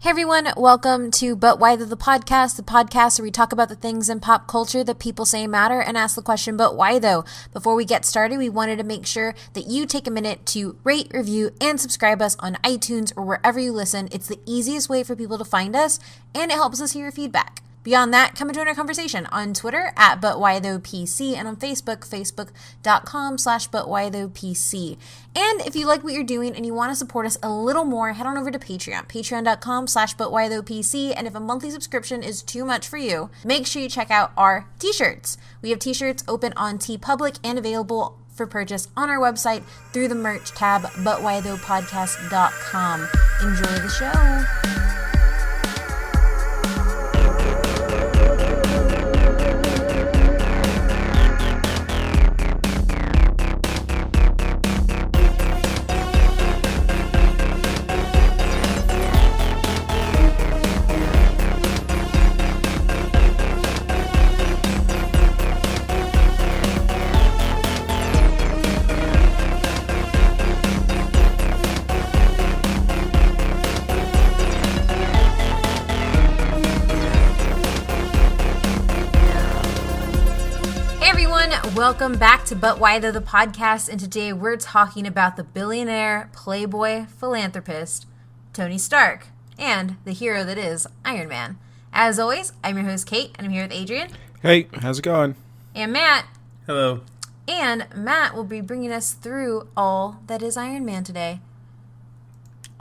Hey everyone, welcome to But Why the podcast where we talk about the things in pop culture that people say matter and ask the question, but why though? Before we get started, we wanted to make sure that you take a minute to rate, review, and subscribe us on iTunes or wherever you listen. It's the easiest way for people to find us, and it helps us hear your feedback. Beyond that, come and join our conversation on Twitter at ButWhyThoughPC and on Facebook, facebook.com/ButWhyThoughPC. And if you like what you're doing and you want to support us a little more, head on over to Patreon, patreon.com/ButWhyThoughPC. And if a monthly subscription is too much for you, make sure you check out our t-shirts. We have t-shirts open on TeePublic and available for purchase on our website through the merch tab, butwhythoughpodcast.com. Enjoy the show. Welcome back to But Why Though the podcast, and today we're talking about the billionaire, playboy, philanthropist, Tony Stark, and the hero that is Iron Man. As always, I'm your host, Kate, and I'm here with Adrian. Hey, how's it going? And Matt. Hello. And Matt will be bringing us through all that is Iron Man today.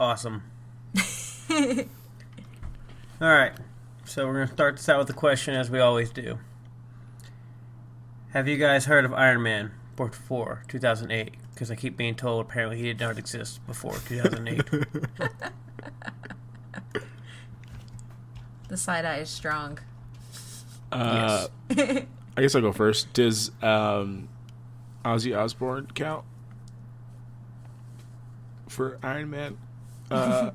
Awesome. Alright, so we're going to start this out with a question as we always do. Have you guys heard of Iron Man before 2008? Because I keep being told apparently he did not exist before 2008. The side eye is strong. Yes. I guess I'll go first. Does Ozzy Osbourne count for Iron Man? I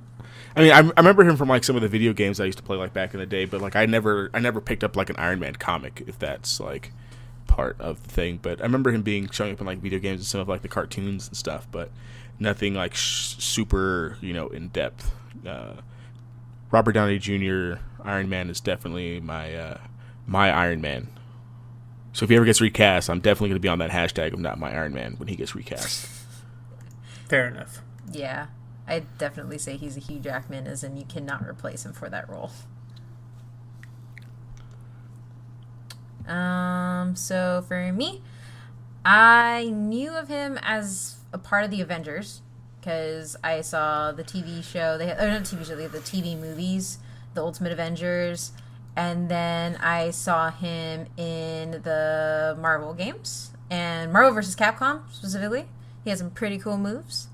mean, I remember him from like some of the video games I used to play like back in the day, but like I never picked up like an Iron Man comic, if that's like part of the thing. But I remember him showing up in like video games and some of like the cartoons and stuff, but nothing like super in depth. Robert Downey Jr. Iron Man is definitely my Iron Man. So if he ever gets recast, I'm definitely going to be on that hashtag of not my Iron Man when he gets recast. Fair enough. Yeah, I'd definitely say he's a Hugh Jackman, as in you cannot replace him for that role. So for me, I knew of him as a part of the Avengers because I saw the TV show. They had the TV movies, the Ultimate Avengers, and then I saw him in the Marvel games and Marvel vs. Capcom specifically. He has some pretty cool moves.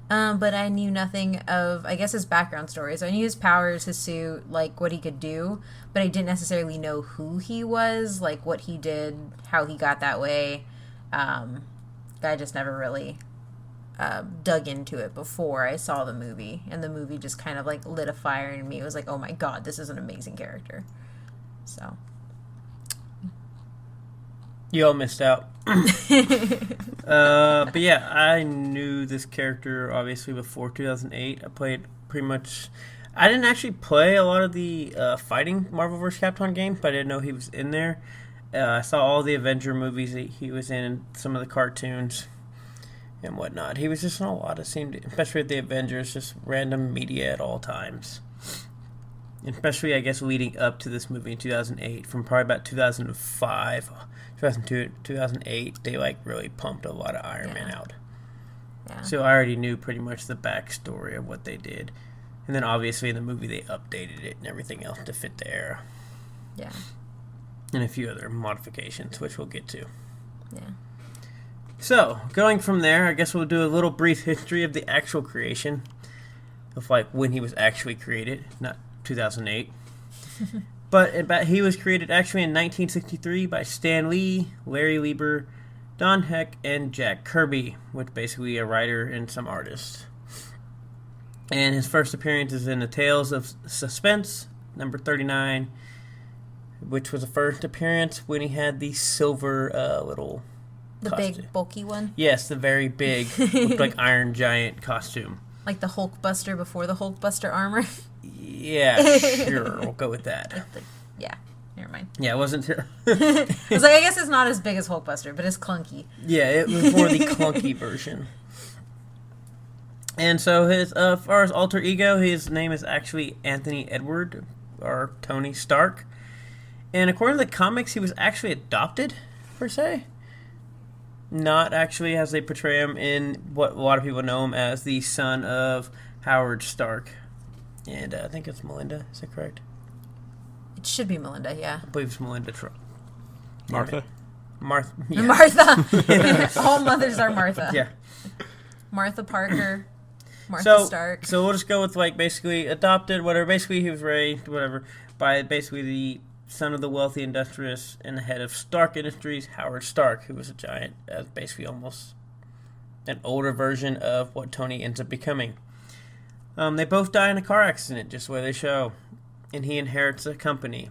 But I knew nothing of, I guess, his background story. So I knew his powers, his suit, like what he could do, but I didn't necessarily know who he was, like what he did, how he got that way. I just never really dug into it before I saw the movie, and the movie just kind of like lit a fire in me. It was like, oh my god, this is an amazing character. So. You all missed out. But yeah, I knew this character obviously before 2008. I played pretty much. I didn't actually play a lot of the fighting Marvel vs. Capcom games, but I didn't know he was in there. I saw all the Avenger movies that he was in, and some of the cartoons and whatnot. He was just in a lot of especially with the Avengers, just random media at all times. Especially, I guess, leading up to this movie in 2008, from probably about 2005. 2002, 2008, they like really pumped a lot of Iron Man out. Yeah. So I already knew pretty much the backstory of what they did. And then obviously in the movie they updated it and everything else to fit the era. Yeah. And a few other modifications, which we'll get to. Yeah. So, going from there, I guess we'll do a little brief history of the actual creation. Of like when he was actually created, not 2008. But he was created actually in 1963 by Stan Lee, Larry Lieber, Don Heck, and Jack Kirby, which basically a writer and some artist. And his first appearance is in the Tales of Suspense, number 39, which was the first appearance when he had the silver little The costume. big, bulky one? Yes, the very big, looked like Iron Giant costume. Like the Hulkbuster before the Hulkbuster armor? Yeah, sure. We'll go with that. Yeah, never mind. Yeah, it wasn't... I was like, I guess it's not as big as Hulkbuster, but it's clunky. Yeah, it was more the clunky version. And so his, as far as alter ego, his name is actually Anthony Edward, or Tony Stark. And according to the comics, he was actually adopted, per se. Not actually as they portray him in what a lot of people know him as, the son of Howard Stark. And I think it's Melinda, is that correct? It should be Melinda, yeah. I believe it's Melinda Martha? Martha. Yeah. Martha. All mothers are Martha. Yeah. Martha Parker. Martha Stark. So we'll just go with, like, basically adopted, whatever. Basically, he was raised, whatever, by basically the son of the wealthy industrialist and the head of Stark Industries, Howard Stark, who was a giant, basically almost an older version of what Tony ends up becoming. They both die in a car accident, just the way they show, and he inherits a company.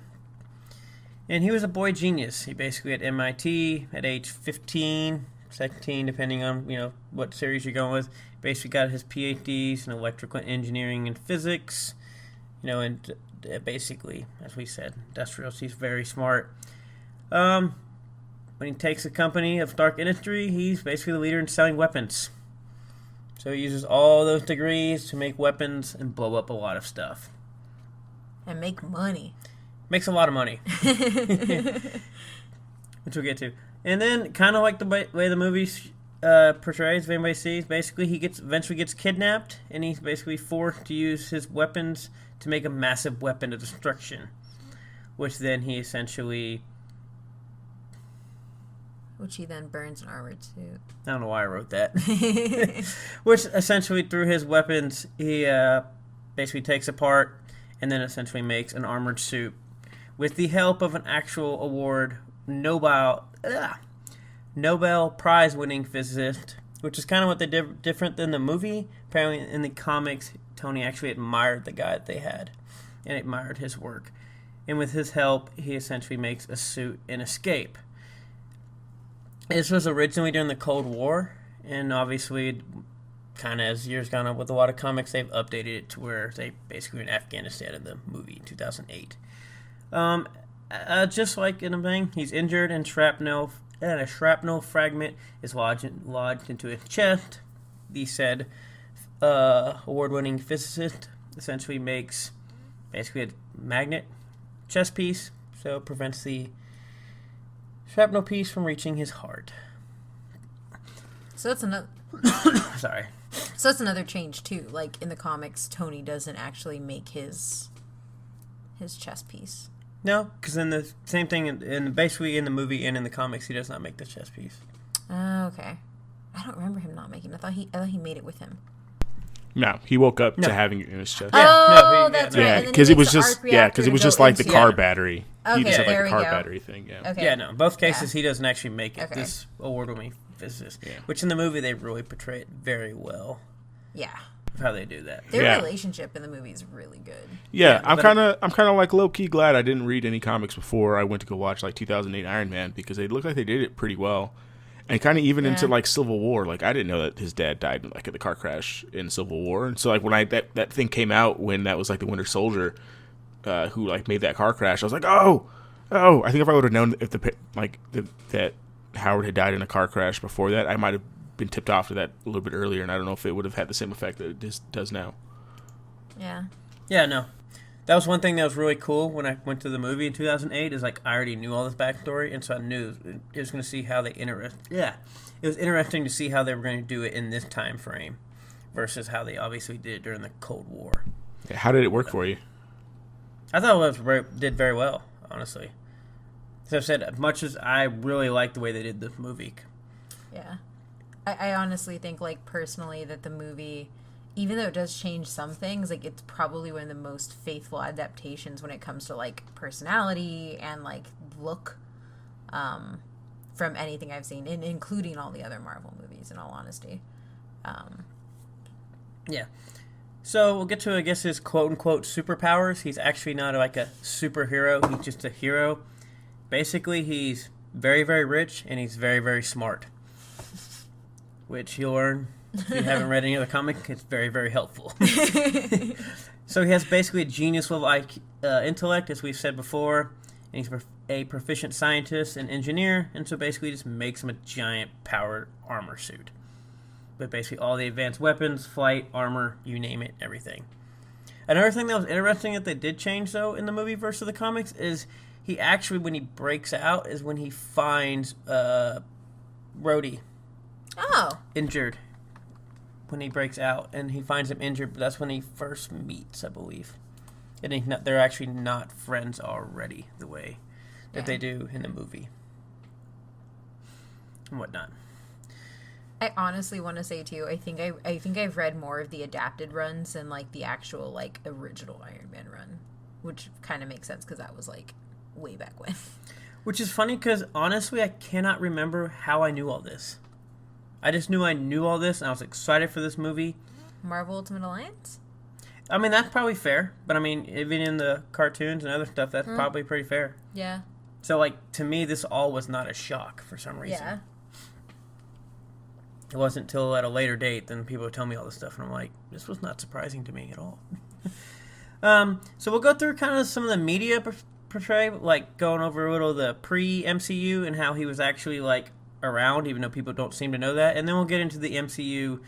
And he was a boy genius. He basically at MIT at age 15, 17, depending on what series you're going with. Basically got his PhDs in electrical engineering and physics. And basically, as we said, industrialist. He's very smart. When he takes a company of Stark Industry, he's basically the leader in selling weapons. So he uses all those degrees to make weapons and blow up a lot of stuff. And make money. Makes a lot of money. Which we'll get to. And then, kind of like the way the movie portrays, if anybody sees, basically he eventually gets kidnapped, and he's basically forced to use his weapons to make a massive weapon of destruction. Which then he essentially... Which he then burns an armored suit. I don't know why I wrote that. Which essentially, through his weapons, he basically takes apart and then essentially makes an armored suit with the help of an actual award Nobel Prize-winning physicist, which is kind of what they did different than the movie. Apparently, in the comics, Tony actually admired the guy that they had and admired his work. And with his help, he essentially makes a suit and escape. This was originally during the Cold War, and obviously, kind of as years gone on with a lot of comics, they've updated it to where they basically were in Afghanistan in the movie in 2008. Just like in a thing, he's injured and a shrapnel fragment is lodged into his chest. The said award-winning physicist essentially makes basically a magnet chest piece, so it prevents the shrapnel piece from reaching his heart. So that's another... Sorry. So that's another change, too. Like, in the comics, Tony doesn't actually make his chest piece. No, because in the same thing, basically in the movie and in the comics, he does not make the chest piece. Okay. I don't remember him not making it. I thought he made it with him. No, he woke up to having it in his chest. That's right. Yeah, because it was just like the car battery. Okay, He just had like there the we car go. battery thing. Yeah. Okay. Yeah, no. Both cases, he doesn't actually make it. Okay. This award-winning physicist, Yeah. which in the movie they really portray it very well. Yeah. Of how they do that. Their relationship in the movie is really good. Yeah, I'm kind of like low key glad I didn't read any comics before I went to go watch like 2008 Iron Man, because they look like they did it pretty well. And kind of even into like Civil War, like I didn't know that his dad died in like in the car crash in Civil War, and so like when that thing came out, when that was like the Winter Soldier, who like made that car crash, I was like, oh, I think if I would have known if that Howard had died in a car crash before that, I might have been tipped off to that a little bit earlier, and I don't know if it would have had the same effect that it does now. Yeah. Yeah, no. That was one thing that was really cool when I went to the movie in 2008, is like I already knew all this backstory, and so I knew it was going to see how they it was interesting to see how they were going to do it in this time frame versus how they obviously did it during the Cold War. Yeah, how did it work for you? I thought it did very well, honestly. As I've said, as much as I really liked the way they did the movie. Yeah. I honestly think, like, personally, that the movie, even though it does change some things, like, it's probably one of the most faithful adaptations when it comes to, like, personality and, like, look from anything I've seen, including all the other Marvel movies, in all honesty. Yeah. So we'll get to, I guess, his quote-unquote superpowers. He's actually not like a superhero. He's just a hero. Basically, he's very, very rich, and he's very, very smart. Which you'll learn if you haven't read any other comic. It's very, very helpful. So he has basically a genius level intellect, as we've said before, and he's a proficient scientist and engineer, and so basically just makes him a giant powered armor suit. But basically all the advanced weapons, flight, armor, you name it, everything. Another thing that was interesting that they did change, though, in the movie versus the comics is he actually, when he breaks out, is when he finds Rhodey injured. When he breaks out, and he finds him injured, but that's when he first meets, I believe. And they're actually not friends already, the way that they do in the movie. And whatnot. I honestly want to say too, I think I've read more of the adapted runs than like the actual like original Iron Man run, which kind of makes sense because that was like way back when. Which is funny because honestly, I cannot remember how I knew all this. I just knew I knew all this, and I was excited for this movie. Marvel Ultimate Alliance? I mean, that's probably fair, but I mean, even in the cartoons and other stuff, that's probably pretty fair. Yeah. So, like, to me, this all was not a shock for some reason. Yeah. It wasn't until at a later date then people would tell me all this stuff, and I'm like, this was not surprising to me at all. So we'll go through kind of some of the media portrayal, like going over a little of the pre-MCU and how he was actually, like, around, even though people don't seem to know that. And then we'll get into the MCU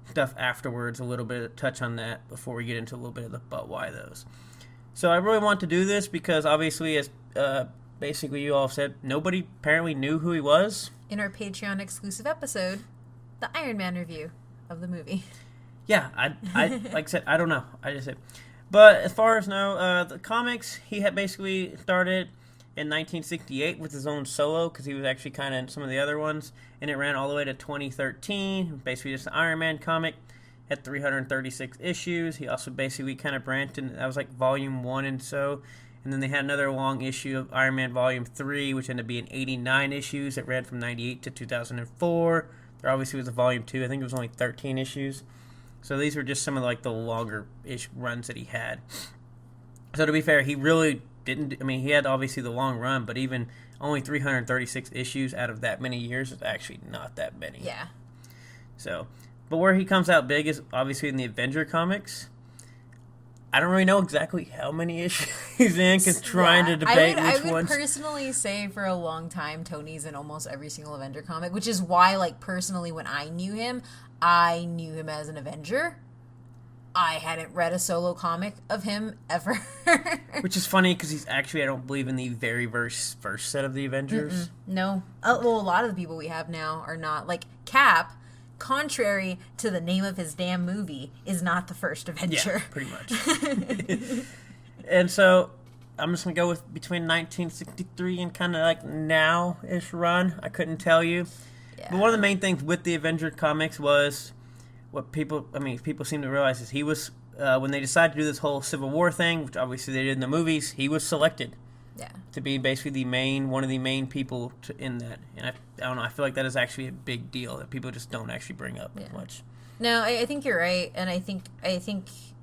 stuff afterwards, a little bit, touch on that before we get into a little bit of the but why those. So I really want to do this because obviously, as basically you all said, nobody apparently knew who he was. In our Patreon exclusive episode, the Iron Man review of the movie. Yeah, I like I said, I don't know. I just said. But as far as the comics, he had basically started in 1968 with his own solo, because he was actually kind of in some of the other ones, and it ran all the way to 2013, basically just an Iron Man comic, had 336 issues. He also basically kind of branched, and that was like volume 1 and so, and then they had another long issue of Iron Man volume 3, which ended up being 89 issues. It ran from 98 to 2004. There obviously was a volume 2, I think it was only 13 issues. So these were just some of like the longer-ish runs that he had. So to be fair, he really didn't. I mean, he had obviously the long run, but even only 336 issues out of that many years is actually not that many. Yeah. So, but where he comes out big is obviously in the Avenger comics. I don't really know exactly how many issues he's in, because trying to debate which ones. I would personally say for a long time, Tony's in almost every single Avenger comic, which is why, like, personally, when I knew him as an Avenger. I hadn't read a solo comic of him ever. Which is funny because he's actually, I don't believe, in the very first set of the Avengers. No. Well, a lot of the people we have now are not. Like, Cap, contrary to the name of his damn movie, is not the first Avenger. Yeah, pretty much. And so, I'm just going to go with between 1963 and kind of like now-ish run. I couldn't tell you. Yeah. But one of the main things with the Avenger comics was what people seem to realize is he was, when they decided to do this whole Civil War thing, which obviously they did in the movies, he was selected to be basically one of the main people in that. And I don't know, I feel like that is actually a big deal that people just don't actually bring up much. No, I think you're right, and I think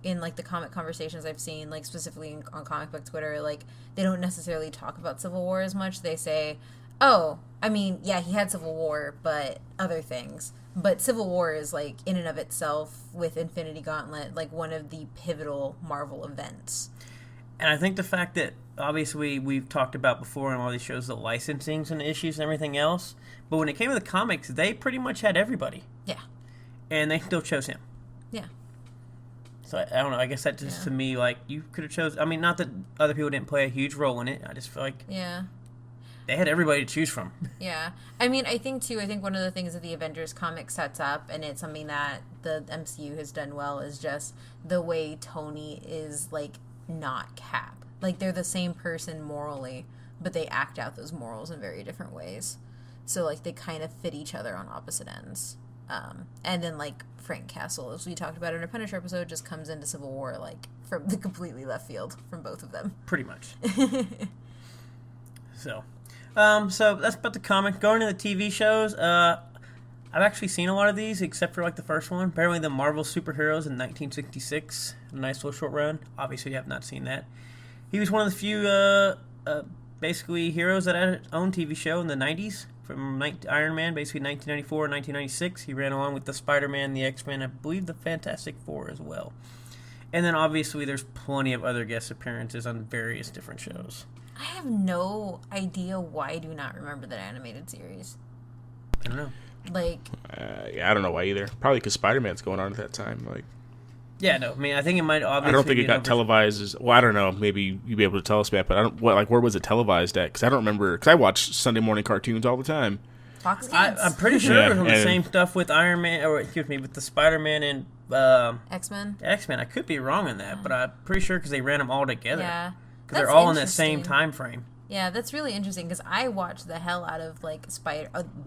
in like the comic conversations I've seen, like specifically on comic book Twitter, like they don't necessarily talk about Civil War as much. They say, oh, I mean, yeah, he had Civil War, but other things. But Civil War is, like, in and of itself, with Infinity Gauntlet, like, one of the pivotal Marvel events. And I think the fact that, obviously, we've talked about before in all these shows, the licensings and issues and everything else, but when it came to the comics, they pretty much had everybody. Yeah. And they still chose him. Yeah. So, I don't know, I guess that just, to me, like, you could have chose, I mean, not that other people didn't play a huge role in it, I just feel like... Yeah. They had everybody to choose from. Yeah. I mean, I think one of the things that the Avengers comic sets up, and it's something that the MCU has done well, is just the way Tony is, like, not Cap. Like, they're the same person morally, but they act out those morals in very different ways. So, like, they kind of fit each other on opposite ends. And then, like, Frank Castle, as we talked about in our Punisher episode, just comes into Civil War, like, from the completely left field from both of them. Pretty much. So that's about the comic. Going to the TV shows, I've actually seen a lot of these, except for like the first one. Apparently the Marvel Superheroes in 1966. A nice little short run. Obviously you have not seen that. He was one of the few basically heroes that had his own TV show in the 90s. From Iron Man, basically 1994 and 1996. He ran along with the Spider-Man, the X-Men, I believe the Fantastic Four as well. And then obviously there's plenty of other guest appearances on various different shows. I have no idea why I do not remember that animated series. I don't know. Like, yeah, I don't know why either. Probably because Spider-Man's going on at that time. Like, yeah, no, I mean, I think it might obviously. I don't think it got televised. Well, I don't know. Maybe you'd be able to tell us, Matt. But I don't. Where was it televised at? Because I don't remember. Because I watch Sunday morning cartoons all the time. Fox Kids. I'm pretty sure it was on the same stuff with Iron Man, or excuse me, with the Spider-Man and X-Men. X-Men. I could be wrong on that, but I'm pretty sure because they ran them all together. Yeah, because they're all in the same time frame. Yeah, that's really interesting because I watched the hell out of like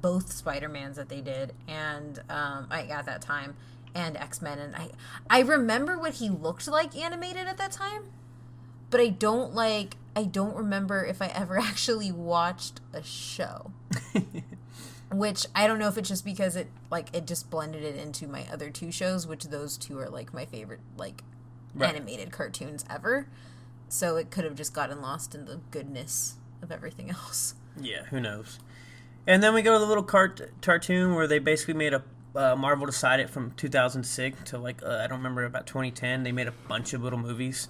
both Spider-Mans that they did, and at that time, and X-Men, and I remember what he looked like animated at that time, but I don't remember if I ever actually watched a show. Which I don't know if it's just because it just blended it into my other two shows, which those two are like my favorite animated cartoons ever. So it could have just gotten lost in the goodness of everything else. Yeah, who knows? And then we go to the little cartoon where they basically made a Marvel decided from 2006 to I don't remember, about 2010. They made a bunch of little movies.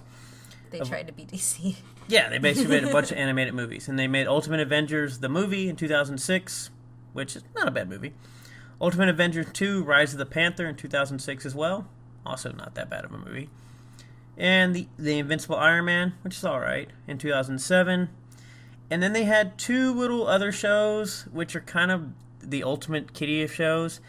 They tried to be DC. Yeah, they basically made a bunch of animated movies, and they made Ultimate Avengers the movie in 2006. Which is not a bad movie. Ultimate Avengers 2, Rise of the Panther in 2006 as well. Also not that bad of a movie. And the Invincible Iron Man, which is alright, in 2007. And then they had two little other shows, which are kind of the ultimate kitty of shows.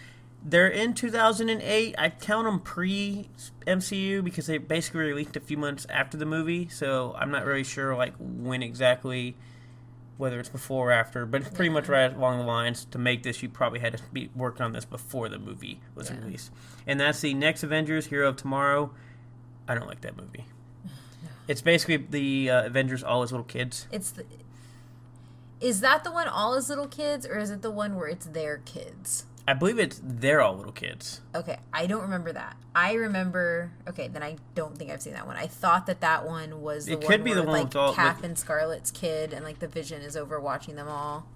They're in 2008. I count them pre-MCU because they basically released a few months after the movie. So I'm not really sure when exactly, whether it's before or after, but it's pretty much right along the lines. To make this, you probably had to be working on this before the movie was released. And that's the next Avengers, Hero of Tomorrow. I don't like that movie. It's basically the Avengers all as little kids. Is that the one all as little kids, or is it the one where it's their kids? I believe they're all little kids. Okay, I don't remember that. I remember. Okay, then I don't think I've seen that one. I thought that one was the one. It could be the one with Cap and Scarlet's kid, and the Vision is over watching them all.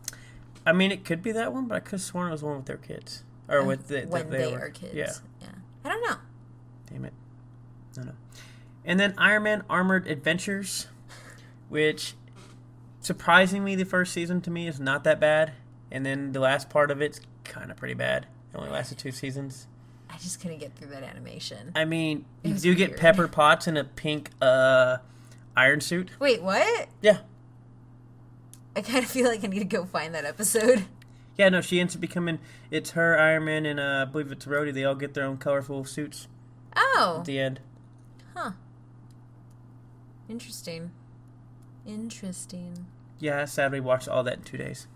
I mean, it could be that one, but I could have sworn it was the one with their kids, or with when they are kids. Yeah. I don't know. Damn it. No. And then Iron Man Armored Adventures, which surprisingly the first season to me is not that bad, and then the last part of it's kind of pretty bad. It only lasted 2 seasons. I just couldn't get through that animation. I mean, you do get Pepper Potts in a pink iron suit. Wait, what? Yeah. I kind of feel like I need to go find that episode. Yeah, no, she ends up becoming, it's her, Iron Man, and I believe it's Rhodey. They all get their own colorful suits. Oh. At the end. Huh. Interesting. Yeah, I sadly watched all that in 2 days.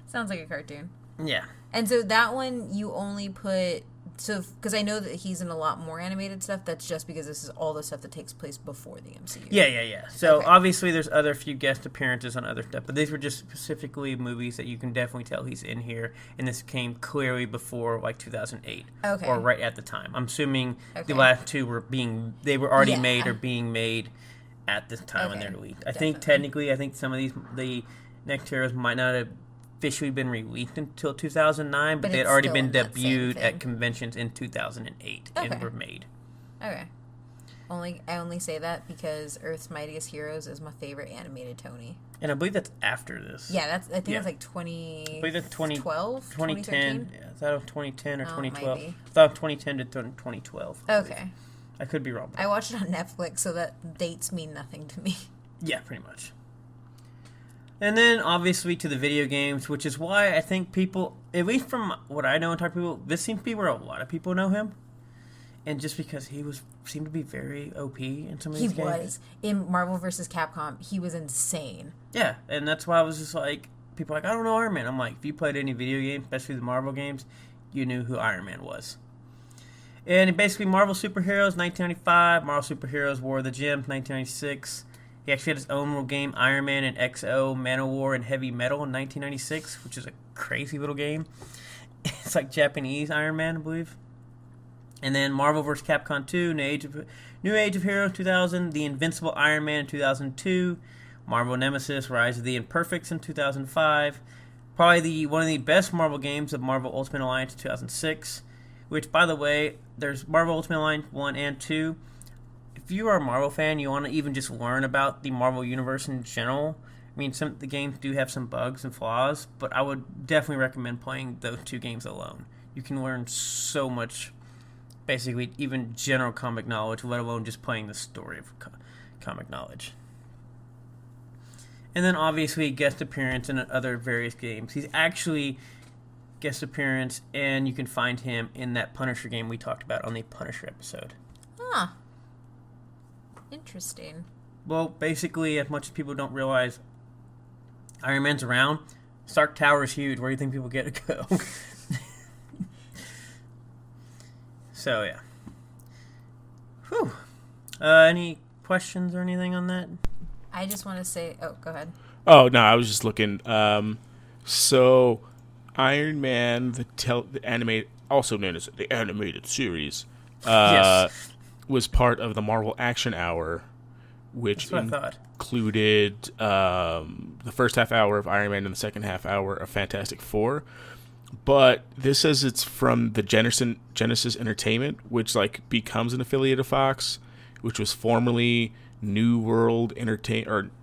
Sounds like a cartoon. Yeah. And so that one you only put... So, because I know that he's in a lot more animated stuff, that's just because this is all the stuff that takes place before the MCU. Yeah. So, obviously, there's other few guest appearances on other stuff, but these were just specifically movies that you can definitely tell he's in here, and this came clearly before, 2008. Okay. Or right at the time. I'm assuming the last two were already made or being made at the time when they're released. I think some of these, the next heroes might not have officially been released until 2009, but they had already been debuted at conventions in 2008 and were made. Okay. I only say that because Earth's Mightiest Heroes is my favorite animated Tony. And I believe that's after this. Yeah, I think that's 20. I believe that's 2012, 2010. Yeah, I thought it was 2010 or 2012. I thought 2010 to 2012. Okay. I could be wrong. I watched it on Netflix, so that dates mean nothing to me. Yeah, pretty much. And then, obviously, to the video games, which is why I think people, at least from what I know and talk to people, this seems to be where a lot of people know him. And just because he seemed to be very OP in some of these games. He was. In Marvel vs. Capcom, he was insane. Yeah, and that's why I was just people are I don't know Iron Man. I'm like, if you played any video game, especially the Marvel games, you knew who Iron Man was. And basically, Marvel Superheroes, 1995, Marvel Superheroes War of the Gems, 1996. He actually had his own little game, Iron Man and XO, Manowar and Heavy Metal in 1996, which is a crazy little game. It's like Japanese Iron Man, I believe. And then Marvel vs. Capcom 2, New Age of Heroes 2000, The Invincible Iron Man in 2002, Marvel Nemesis, Rise of the Imperfects in 2005, probably one of the best Marvel games of Marvel Ultimate Alliance in 2006, which, by the way, there's Marvel Ultimate Alliance 1 and 2. If you are a Marvel fan, you want to even just learn about the Marvel Universe in general. I mean, some the games do have some bugs and flaws, but I would definitely recommend playing those 2 games alone. You can learn so much, basically, even general comic knowledge, let alone just playing the story of comic knowledge. And then, obviously, guest appearance in other various games. He's actually guest appearance, and you can find him in that Punisher game we talked about on the Punisher episode. Huh. Interesting. Well, basically, as much as people don't realize, Iron Man's around. Stark Tower is huge. Where do you think people get to go? So, yeah. Whew. Any questions or anything on that? I just want to say... Oh, go ahead. Oh, no, I was just looking. So, Iron Man, the animated, also known as the animated series, Yes. was part of the Marvel Action Hour, which That's what I thought. included the first half hour of Iron Man and the second half hour of Fantastic Four. But this says it's from the Genesis Entertainment, which like becomes an affiliate of Fox, which was formerly New World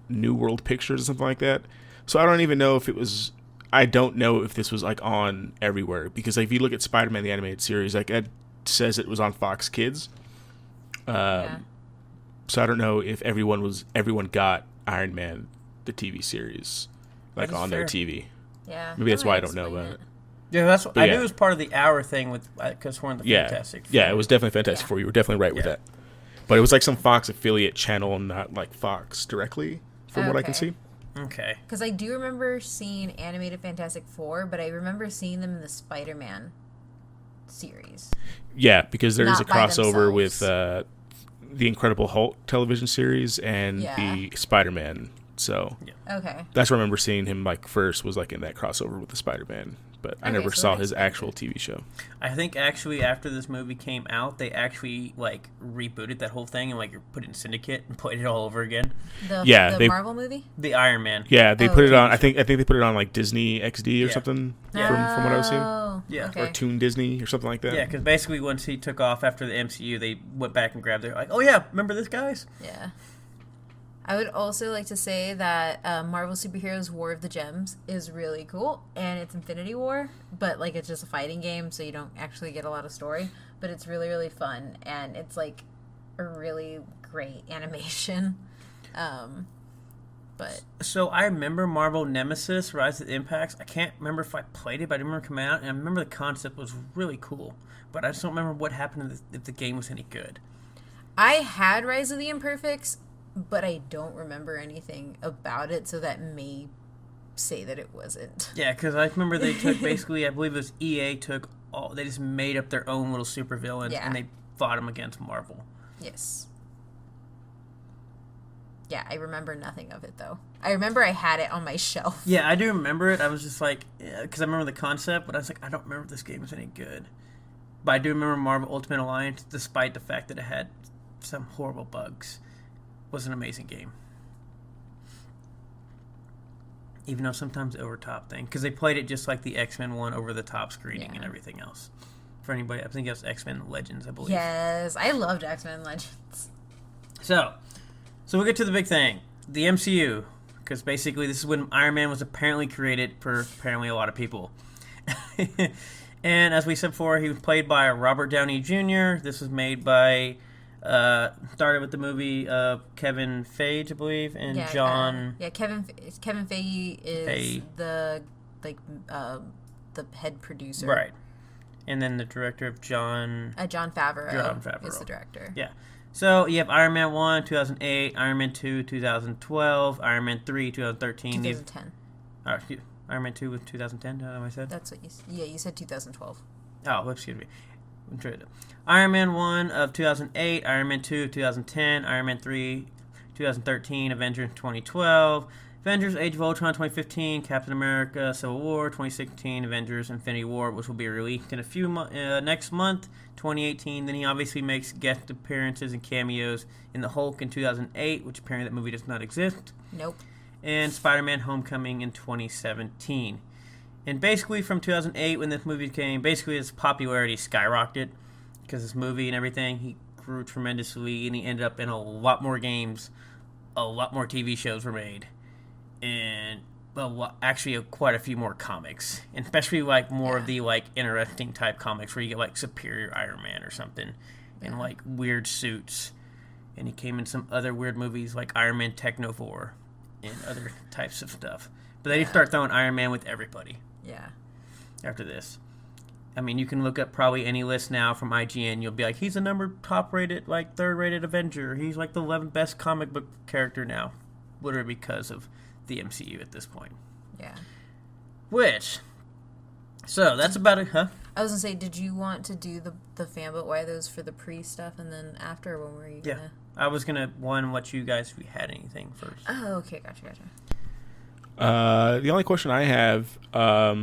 New World Pictures or something like that. So I don't even know if it was. I don't know if this was like on everywhere, because like, if you look at Spider-Man the animated series, like it says it was on Fox Kids. Yeah. So I don't know if everyone got Iron Man the TV series like on their TV. Yeah. Maybe that's that why I might don't know explain about it. Yeah, that's what, But I yeah. knew it was part of the hour thing with because we're in the Fantastic Four. Yeah, it was definitely Fantastic Yeah. Four. You were definitely right with Yeah. that. But it was like some Fox affiliate channel, not like Fox directly, from what I can Okay. see. Okay. Because I do remember seeing animated Fantastic Four, but I remember seeing them in the Spider-Man series. Yeah, because there is a Not by crossover with themselves. the Incredible Hulk television series and Yeah. the Spider-Man. So Okay. that's where I remember seeing him like first, was like in that crossover with the Spider-Man. But I Okay, never so saw that his explains actual it. TV show. I think actually after this movie came out, they actually like rebooted that whole thing and like put it in Syndicate and played it all over again. Yeah, The they- Marvel movie? The Iron Man. Yeah, they Oh, put it okay. on. I think they put it on like Disney XD or Yeah. something Yeah. from what I was seeing, Oh, Yeah. okay. or Toon Disney or something like that. Yeah, because basically once he took off after the MCU, they went back and grabbed it. Like, oh yeah, remember this, guys? Yeah. I would also like to say that Marvel Superheroes War of the Gems is really cool, and it's Infinity War, but like it's just a fighting game, so you don't actually get a lot of story, but it's really, really fun, and it's like a really great animation. But So I remember Marvel Nemesis: Rise of the Impacts. I can't remember if I played it, but I remember coming out, and I remember the concept was really cool. But I just don't remember what happened if the game was any good. I had Rise of the Imperfects, but I don't remember anything about it, so that may say that it wasn't. Yeah, because I remember they took basically, I believe it was EA took all, they just made up their own little supervillains Yeah. and they fought them against Marvel. Yes. Yeah, I remember nothing of it, though. I remember I had it on my shelf. Yeah, I do remember it. I was just like, because I remember the concept, but I was like, I don't remember if this game was any good. But I do remember Marvel Ultimate Alliance, despite the fact that it had some horrible bugs. Was an amazing game. Even though sometimes over top thing, because they played it just like the X-Men one, over the top screening and everything else. For anybody, I think it was X-Men Legends, I believe. Yes, I loved X-Men Legends. So we'll get to the big thing, the MCU, because basically this is when Iron Man was apparently created for apparently a lot of people. And as we said before, he was played by Robert Downey Jr. This was made by started with the movie Kevin Feige, I believe, and John. Kevin Feige is Feige. the head producer. Right. And then the director of John Favreau. Jon Favreau. Is the director. Yeah. So you have Iron Man 1, 2008, Iron Man 2, 2012, Iron Man 3, 2013. 2010. Iron Man 2 was 2010, I said? That's what you said 2012. Oh, excuse me. Iron Man 1 of 2008, Iron Man 2 of 2010, Iron Man 3 2013, Avengers 2012, Avengers Age of Ultron 2015, Captain America Civil War 2016, Avengers Infinity War, which will be released in a few next month, 2018. Then he obviously makes guest appearances and cameos in The Hulk in 2008, which apparently that movie does not exist. Nope. And Spider-Man Homecoming in 2017. And basically from 2008 when this movie came, basically his popularity skyrocketed because this movie and everything, he grew tremendously and he ended up in a lot more games, a lot more TV shows were made, and actually quite a few more comics, and especially like more of the like interesting type comics where you get like Superior Iron Man or something, and like weird suits. And he came in some other weird movies like Iron Man Technovore and other types of stuff. But they start throwing Iron Man with everybody. Yeah. After this, I mean, you can look up probably any list now from IGN. You'll be like, he's the top rated, like third rated Avenger. He's like the 11th best comic book character now, literally because of the MCU at this point. Yeah. So that's about it, huh? I was gonna say, did you want to do the fanbook why those for the pre stuff, and then after, when were you gonna? Yeah, I was gonna let you guys if we had anything first. Oh, okay, gotcha. The only question I have, are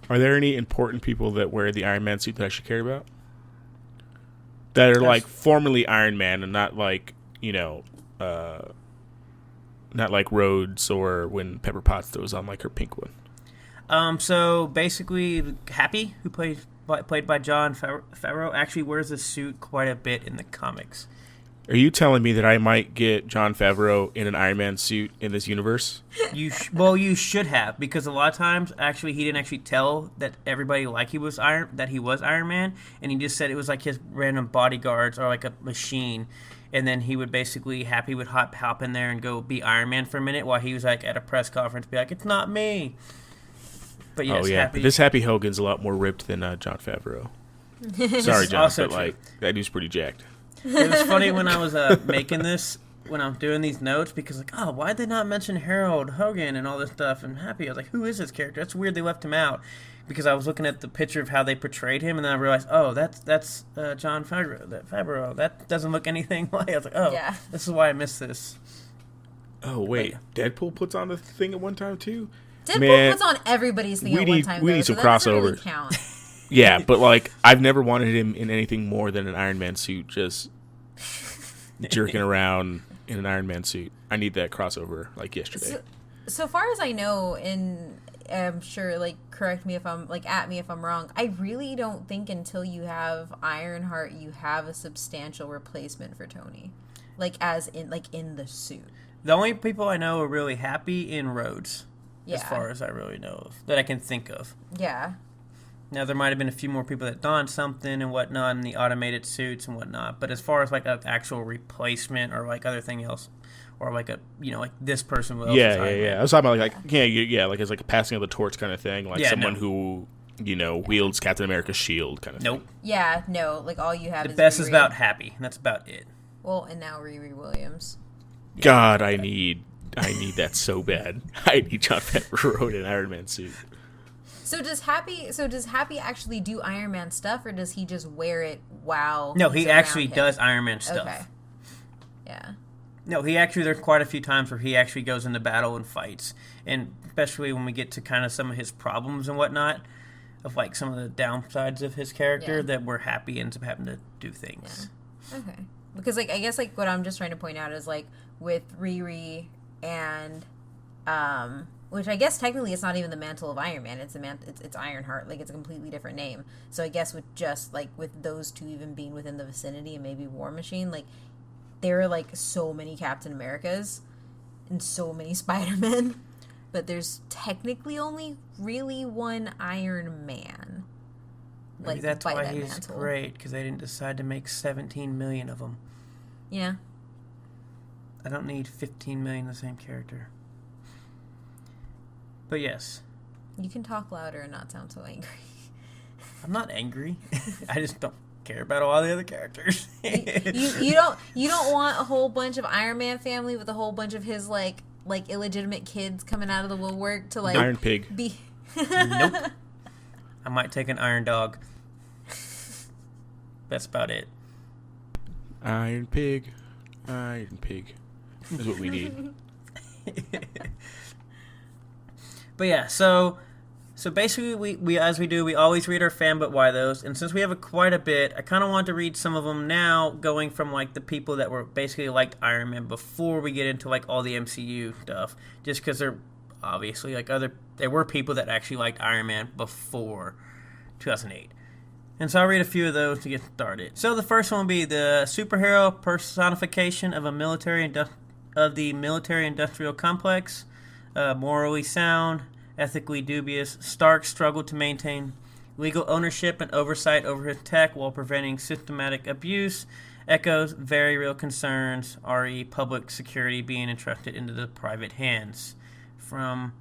there any important people that wear the Iron Man suit that I should care about? That are like formerly Iron Man and not like, not like Rhodes or when Pepper Potts throws on like her pink one. So basically, Happy, who played by Jon Favreau, actually wears this suit quite a bit in the comics. Are you telling me that I might get Jon Favreau in an Iron Man suit in this universe? You should have, because a lot of times, actually, he didn't actually tell that everybody like he was Iron Man, and he just said it was like his random bodyguards or like a machine, and then he would basically Happy would hop in there and go be Iron Man for a minute while he was like at a press conference, be like, "It's not me." But yes, Happy. This Happy Hogan's a lot more ripped than Jon Favreau. Sorry, John, but like that dude's pretty jacked. It was funny when I was making this, when I'm doing these notes, because like, oh, why'd they not mention Harold Hogan and all this stuff and Happy? I was like, who is this character? That's weird they left him out, because I was looking at the picture of how they portrayed him, and then I realized, oh, that's Jon Favreau. That doesn't look anything like. I was like, oh, yeah. This is why I missed this. Oh wait, Deadpool puts on the thing at one time too. Deadpool puts on everybody's thing at one time. We need some crossovers. Really count. Yeah, but like I've never wanted him in anything more than an Iron Man suit, just jerking around in an Iron Man suit. I need that crossover like yesterday. So far as I know, and I'm sure, like, correct me if I'm at me if I'm wrong, I really don't think until you have Ironheart you have a substantial replacement for Tony, like as in the suit. The only people I know are really Happy in Rhodes, as far as I really know of, that I can think of. Yeah. Now, there might have been a few more people that donned something and whatnot in the automated suits and whatnot, but as far as, like, an actual replacement or, like, other thing else, or, like, like, this person will... Yeah. I was talking about, like it's like a passing of the torch kind of thing, like someone who, wields Captain America's shield kind of thing. Nope. Yeah, no, like, all you have is... The best is about Happy, and that's about it. Well, and now Riri Williams. God, I need that so bad. I need Jon Favreau in an Iron Man suit. So does Happy actually do Iron Man stuff, or does he just wear it while? No, he actually does Iron Man stuff. Okay. Yeah. No, there's quite a few times where he actually goes into battle and fights, and especially when we get to kind of some of his problems and whatnot, of like some of the downsides of his character that where Happy ends up having to do things. Yeah. Okay. Because like I guess like what I'm just trying to point out is like with Riri and which I guess technically it's not even the mantle of Iron Man. It's Ironheart. Like it's a completely different name. So I guess with just like with those two even being within the vicinity and maybe War Machine, like there are like so many Captain Americas and so many Spider-Men, but there's technically only really one Iron Man. Maybe that's why he's great, because they didn't decide to make 17 million of them. Yeah. I don't need 15 million of the same character. But yes. You can talk louder and not sound so angry. I'm not angry. I just don't care about all the other characters. you don't want a whole bunch of Iron Man family with a whole bunch of his like illegitimate kids coming out of the woodwork to like Iron Pig. Nope. I might take an Iron Dog. That's about it. Iron Pig. That's what we need. But yeah, so basically we as we do, we always read our fan but why those, and since we have quite a bit, I kind of want to read some of them now, going from like the people that were basically liked Iron Man before we get into like all the MCU stuff, just because they're obviously, like there were people that actually liked Iron Man before 2008. And so I'll read a few of those to get started. So the first one will be the superhero personification of the military-industrial complex. Morally sound, ethically dubious, Stark struggled to maintain legal ownership and oversight over his tech while preventing systematic abuse. Echoes very real concerns, re public security being entrusted into the private hands. From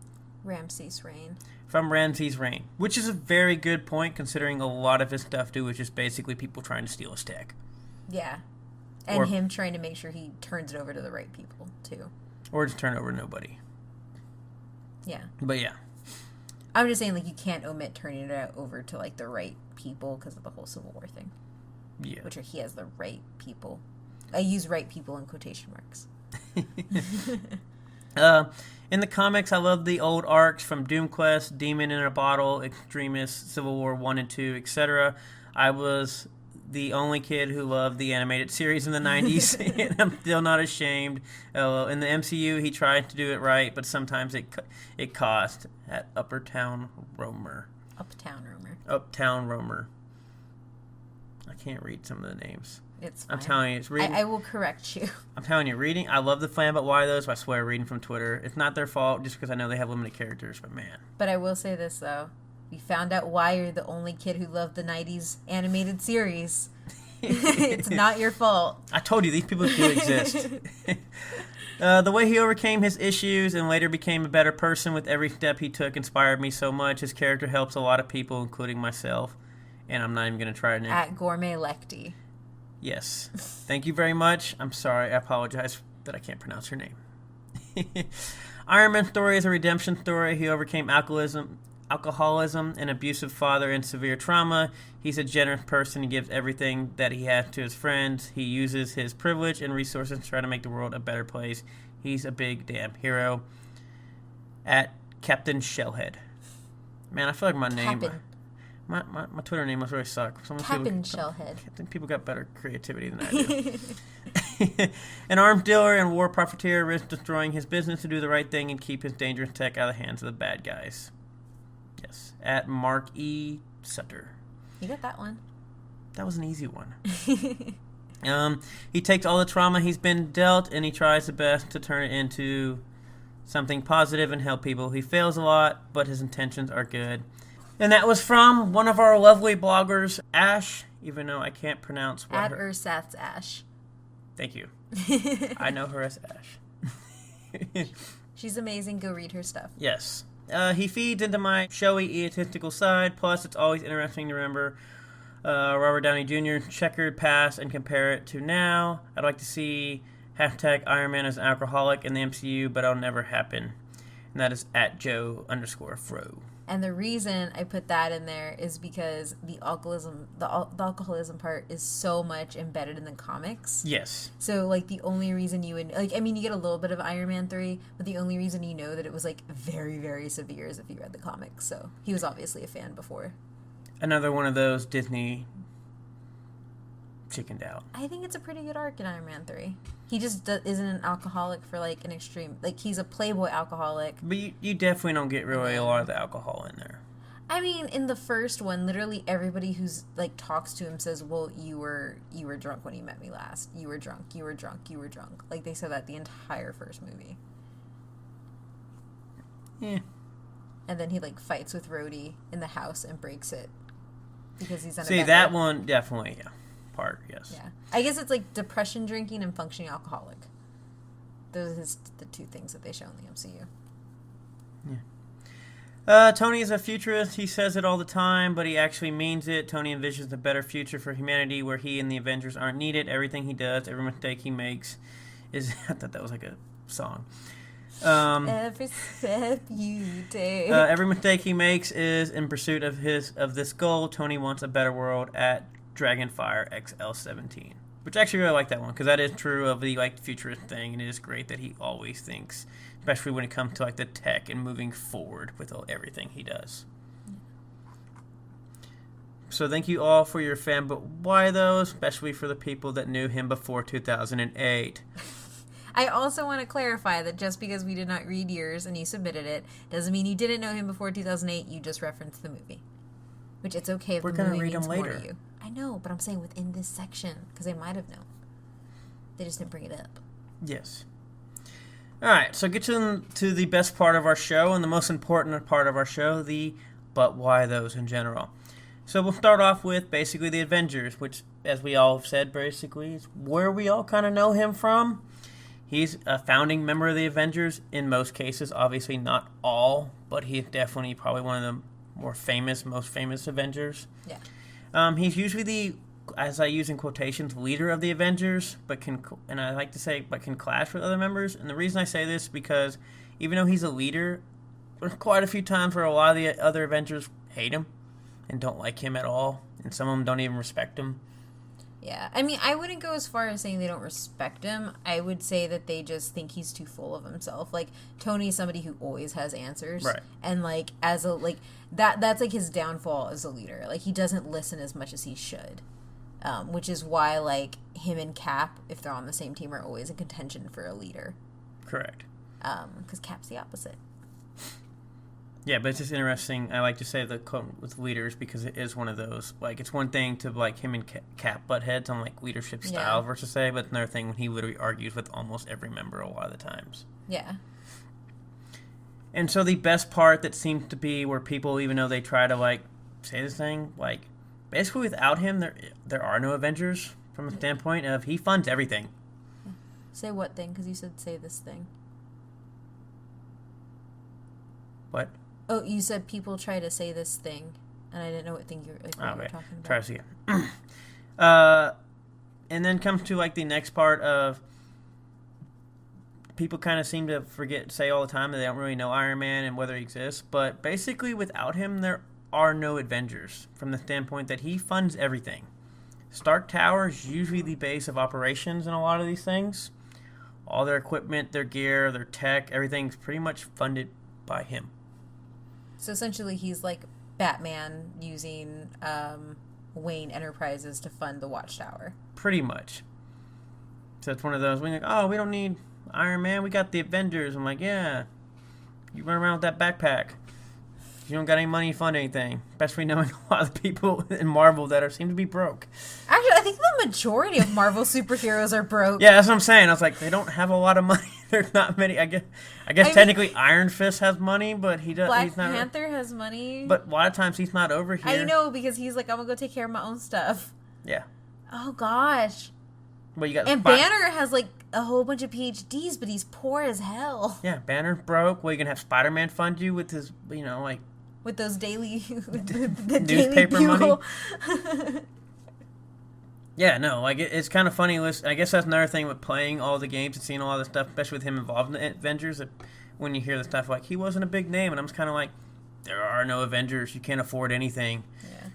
Ramses' Reign. From Ramses' Reign, which is a very good point considering a lot of his stuff too is just basically people trying to steal his tech. Yeah. And him trying to make sure he turns it over to the right people too. Or just turn it over to nobody. Yeah. But yeah. I'm just saying, like, you can't omit turning it over to, like, the right people because of the whole Civil War thing. Yeah. Which he has the right people. I use right people in quotation marks. In the comics, I love the old arcs from Doom Quest, Demon in a Bottle, Extremist, Civil War 1 and 2, etc. I was the only kid who loved the animated series in the 90s, and I'm still not ashamed. In the MCU, he tried to do it right, but sometimes it cost at Uptown Roamer. I can't read some of the names. It's fine. I'm telling you, it's reading. I will correct you. I'm telling you, reading. I love the fan, but why those? I swear, reading from Twitter. It's not their fault, just because I know they have limited characters. But man. But I will say this though, we found out why you're the only kid who loved the '90s animated series. It's not your fault. I told you these people do exist. The way he overcame his issues and later became a better person with every step he took inspired me so much. His character helps a lot of people, including myself. And I'm not even going to try it now. At Gourmet Lecty. Yes. Thank you very much. I'm sorry. I apologize that I can't pronounce your name. Iron Man's story is a redemption story. He overcame alcoholism, an abusive father, and severe trauma. He's a generous person. He gives everything that he has to his friends. He uses his privilege and resources to try to make the world a better place. He's a big damn hero. At Captain Shellhead. Man, I feel like my name... My Twitter name must really suck. Captain Shellhead. I think people got better creativity than I do. An arms dealer and war profiteer risks destroying his business to do the right thing and keep his dangerous tech out of the hands of the bad guys. Yes. At Mark E. Sutter. You got that one. That was an easy one. He takes all the trauma he's been dealt and he tries the best to turn it into something positive and help people. He fails a lot, but his intentions are good. And that was from one of our lovely bloggers, Ash, even though I can't pronounce what At Ursat's Ash. Thank you. I know her as Ash. She's amazing. Go read her stuff. Yes. He feeds into my showy, egotistical side. Plus, it's always interesting to remember Robert Downey Jr. checkered past and compare it to now. I'd like to see #Iron Man as an alcoholic in the MCU, but it'll never happen. And that is at Joe_Fro. And the reason I put that in there is because the alcoholism part is so much embedded in the comics. Yes. So, like, the only reason you would... Like, I mean, you get a little bit of Iron Man 3, but the only reason you know that it was, like, very, very severe is if you read the comics. So, he was obviously a fan before. Another one of those Disney chickened out. I think it's a pretty good arc in Iron Man 3. He just isn't an alcoholic for, like, an extreme... Like, he's a playboy alcoholic. But you definitely don't get really a lot of the alcohol in there. I mean, in the first one, literally everybody who's, like, talks to him says, well, you were drunk when you met me last. You were drunk. Like, they said that the entire first movie. Yeah. And then he, like, fights with Rhodey in the house and breaks it. Because he's on a See, that one, definitely, yeah. Part, yes. Yeah. I guess it's like depression drinking and functioning alcoholic. Those are the two things that they show in the MCU. Yeah. Tony is a futurist. He says it all the time, but he actually means it. Tony envisions a better future for humanity where he and the Avengers aren't needed. Everything he does, every mistake he makes is... I thought that was like a song. Every step you take. Every mistake he makes is in pursuit of this goal. Tony wants a better world at Dragonfire XL17, which I actually really like that one because that is true of the like futurist thing, and it is great that he always thinks, especially when it comes to like the tech and moving forward with everything he does. So thank you all for your fan, but why though? Especially for the people that knew him before 2008. I also want to clarify that just because we did not read yours and you submitted it doesn't mean you didn't know him before 2008. You just referenced the movie, which it's okay if We're the gonna movie read means them more later. to you. I know, but I'm saying within this section because they might have known. They just didn't bring it up. Yes. All right, so get to the best part of our show and the most important part of our show, the but why those in general. So we'll start off with basically the Avengers, which, as we all have said, basically is where we all kind of know him from. He's a founding member of the Avengers in most cases, obviously not all, but he's definitely probably one of the most famous Avengers. Yeah. He's usually the, as I use in quotations, leader of the Avengers, but can clash with other members. And the reason I say this is because even though he's a leader, there's quite a few times where a lot of the other Avengers hate him and don't like him at all, and some of them don't even respect him. Yeah, I mean, I wouldn't go as far as saying they don't respect him. I would say that they just think he's too full of himself. Like, Tony's somebody who always has answers. Right. And, like, that's, like, his downfall as a leader. Like, he doesn't listen as much as he should. Which is why, like, him and Cap, if they're on the same team, are always in contention for a leader. Correct. Because Cap's the opposite. Yeah, but it's just interesting. I like to say the quote with leaders because it is one of those. Like, it's one thing to, like, him and Cap butt heads on, like, leadership style versus say, but it's another thing when he literally argues with almost every member a lot of the times. Yeah. And so the best part that seems to be where people, even though they try to, like, say this thing, like, basically without him, there are no Avengers from a standpoint of he funds everything. Say what thing? Because you said say this thing. What? Oh, you said people try to say this thing, and I didn't know what thing you were talking about. Try to see it. And then comes to, like, the next part of people kind of seem to say all the time that they don't really know Iron Man and whether he exists. But basically, without him, there are no Avengers from the standpoint that he funds everything. Stark Tower is usually the base of operations in a lot of these things. All their equipment, their gear, their tech, everything's pretty much funded by him. So essentially, he's like Batman using Wayne Enterprises to fund the Watchtower. Pretty much. So it's one of those, we're like, oh, we don't need Iron Man, we got the Avengers. I'm like, yeah, you run around with that backpack. You don't got any money to fund anything, especially knowing a lot of the people in Marvel that seem to be broke. Actually, I think the majority of Marvel superheroes are broke. Yeah, that's what I'm saying. I was like, they don't have a lot of money. There's not many. I guess technically Iron Fist has money, but he does. Black Panther has money, but a lot of times he's not over here. I know, because he's like, I'm gonna go take care of my own stuff. Yeah. Oh gosh. Well, you got Banner has like a whole bunch of PhDs, but he's poor as hell. Yeah, Banner's broke. Well, you can have Spider-Man fund you with his, like. With those daily the newspaper money. Yeah, no, like it's kind of funny. I guess that's another thing with playing all the games and seeing all the stuff, especially with him involved in the Avengers. That when you hear the stuff like he wasn't a big name, and I'm just kind of like, there are no Avengers. You can't afford anything. Yeah.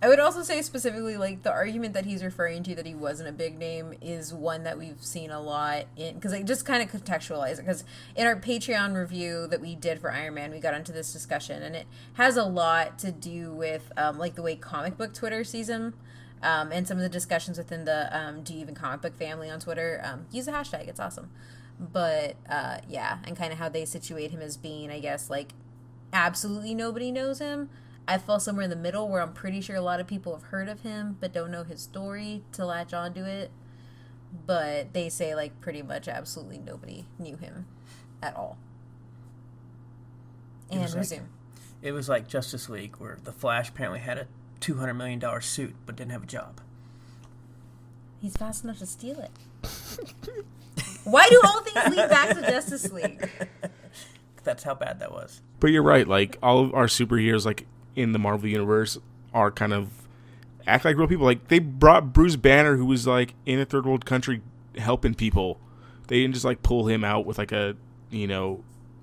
I would also say specifically, like, the argument that he's referring to that he wasn't a big name is one that we've seen a lot in, because I just kind of contextualize it, because in our Patreon review that we did for Iron Man, we got into this discussion, and it has a lot to do with, like, the way comic book Twitter sees him, and some of the discussions within the Do You Even Comic Book family on Twitter. Use the hashtag, it's awesome. But, yeah, and kind of how they situate him as being, I guess, like, absolutely nobody knows him. I fall somewhere in the middle where I'm pretty sure a lot of people have heard of him but don't know his story to latch onto it. But they say, like, pretty much absolutely nobody knew him at all. And resume. It was like Justice League, where the Flash apparently had a $200 million suit but didn't have a job. He's fast enough to steal it. Why do all things lead back to Justice League? That's how bad that was. But you're right. Like, all of our superheroes, like, in the Marvel Universe are kind of act like real people. Like, they brought Bruce Banner, who was, like, in a third world country helping people. They didn't just, like, pull him out with, like, a, $1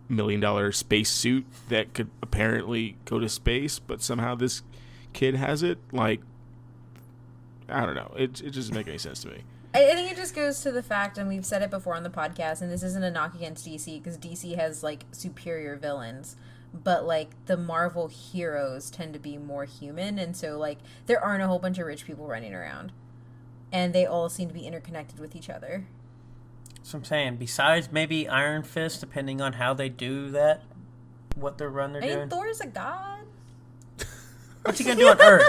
million space suit that could apparently go to space, but somehow this kid has it. Like, I don't know. It just doesn't make any sense to me. I think it just goes to the fact, and we've said it before on the podcast, and this isn't a knock against DC, because DC has, like, superior villains, but, like, the Marvel heroes tend to be more human, and so, like, there aren't a whole bunch of rich people running around, and they all seem to be interconnected with each other. That's what I'm saying. Besides maybe Iron Fist, depending on how they do that, what their run they're doing. Thor's a god. What's he gonna do on Earth?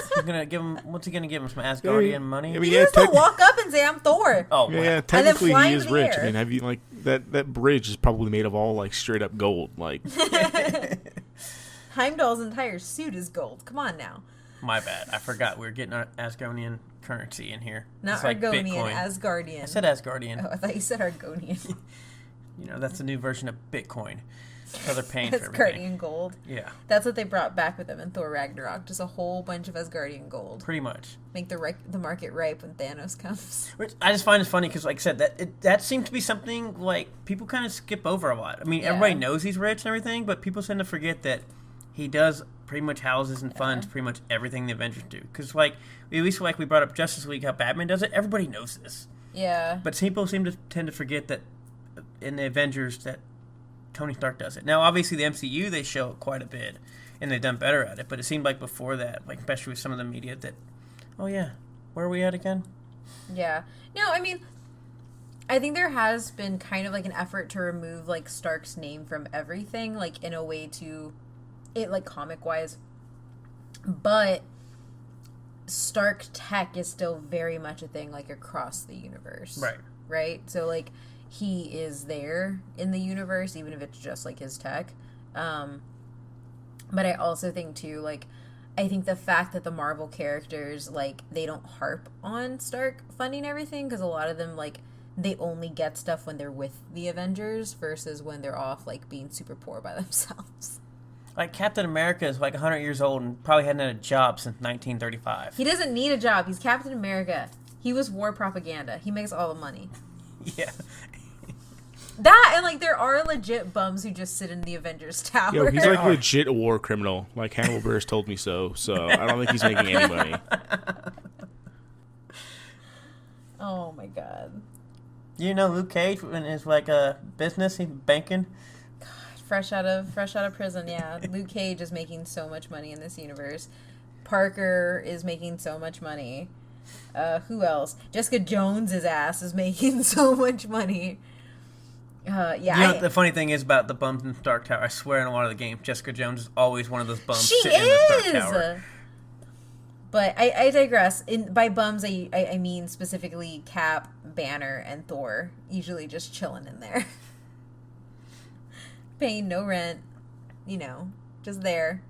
What's he gonna give him? Some Asgardian money? I mean, He just don't walk up and say, "I'm Thor." Oh, yeah, technically he is rich. I mean, have you like that bridge is probably made of all like straight up gold. Like Heimdall's entire suit is gold. Come on now. My bad. I forgot we were getting our Asgardian currency in here. Not it's like Argonian, Bitcoin. Asgardian. I said Asgardian. Oh, I thought you said Argonian. That's a new version of Bitcoin. So they're paying for everything. Asgardian gold. Yeah. That's what they brought back with them in Thor Ragnarok. Just a whole bunch of Asgardian gold. Pretty much. Make the market ripe when Thanos comes. Which I just find it funny because, like I said, that seems to be something like people kind of skip over a lot. I mean, everybody knows he's rich and everything, but people tend to forget that he does pretty much houses and funds pretty much everything the Avengers do. Because, like, at least like we brought up Justice League, how Batman does it, everybody knows this. Yeah. But people tend to forget that in the Avengers that Tony Stark does it. Now, obviously, the MCU, they show it quite a bit, and they've done better at it. But it seemed like before that, like especially with some of the media, that, oh yeah, where are we at again? Yeah. No, I mean, I think there has been kind of like an effort to remove like Stark's name from everything, like in a way to it, like comic wise. But Stark tech is still very much a thing, like across the universe. Right. Right? So like he is there in the universe, even if it's just like his tech. But I also think too, like, I think the fact that the Marvel characters, like, they don't harp on Stark funding everything, because a lot of them, like, they only get stuff when they're with the Avengers versus when they're off, like, being super poor by themselves. Like Captain America is like 100 years old and probably hadn't had a job since 1935. He doesn't need a job. He's Captain America. He was war propaganda. He makes all the money. Yeah. That, and, like, there are legit bums who just sit in the Avengers Tower. Yo, he's like legit a war criminal. Like Hannibal Buress told me so I don't think he's making any money. Oh, my God. You know Luke Cage in his, like, business, he's banking. Fresh out of prison, yeah. Luke Cage is making so much money in this universe. Parker is making so much money. Who else? Jessica Jones's ass is making so much money. Yeah. You know, the funny thing is about the bums in Stark Tower, I swear in a lot of the games, Jessica Jones is always one of those bums sitting in the Stark Tower. But I digress. By bums, I mean specifically Cap, Banner, and Thor. Usually just chilling in there. Paying no rent. You know, just there.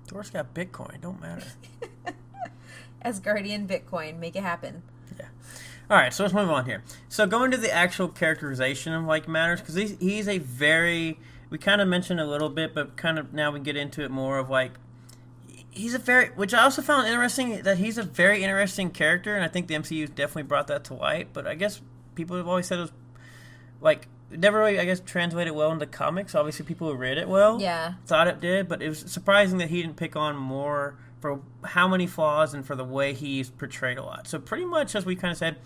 Thor's got Bitcoin, don't matter. Asgardian Bitcoin, make it happen. Yeah. All right, so let's move on here. So going to the actual characterization of like matters, because he's a very, we kind of mentioned a little bit, but kind of now we get into it more of like, he's a very, which I also found interesting, that he's a very interesting character, and I think the MCU definitely brought that to light, but I guess people have always said it was like, it never really, I guess, translated well into comics. Obviously, people who read it well thought it did, but it was surprising that he didn't pick on more for how many flaws and for the way he's portrayed a lot. So pretty much, as we kind of said,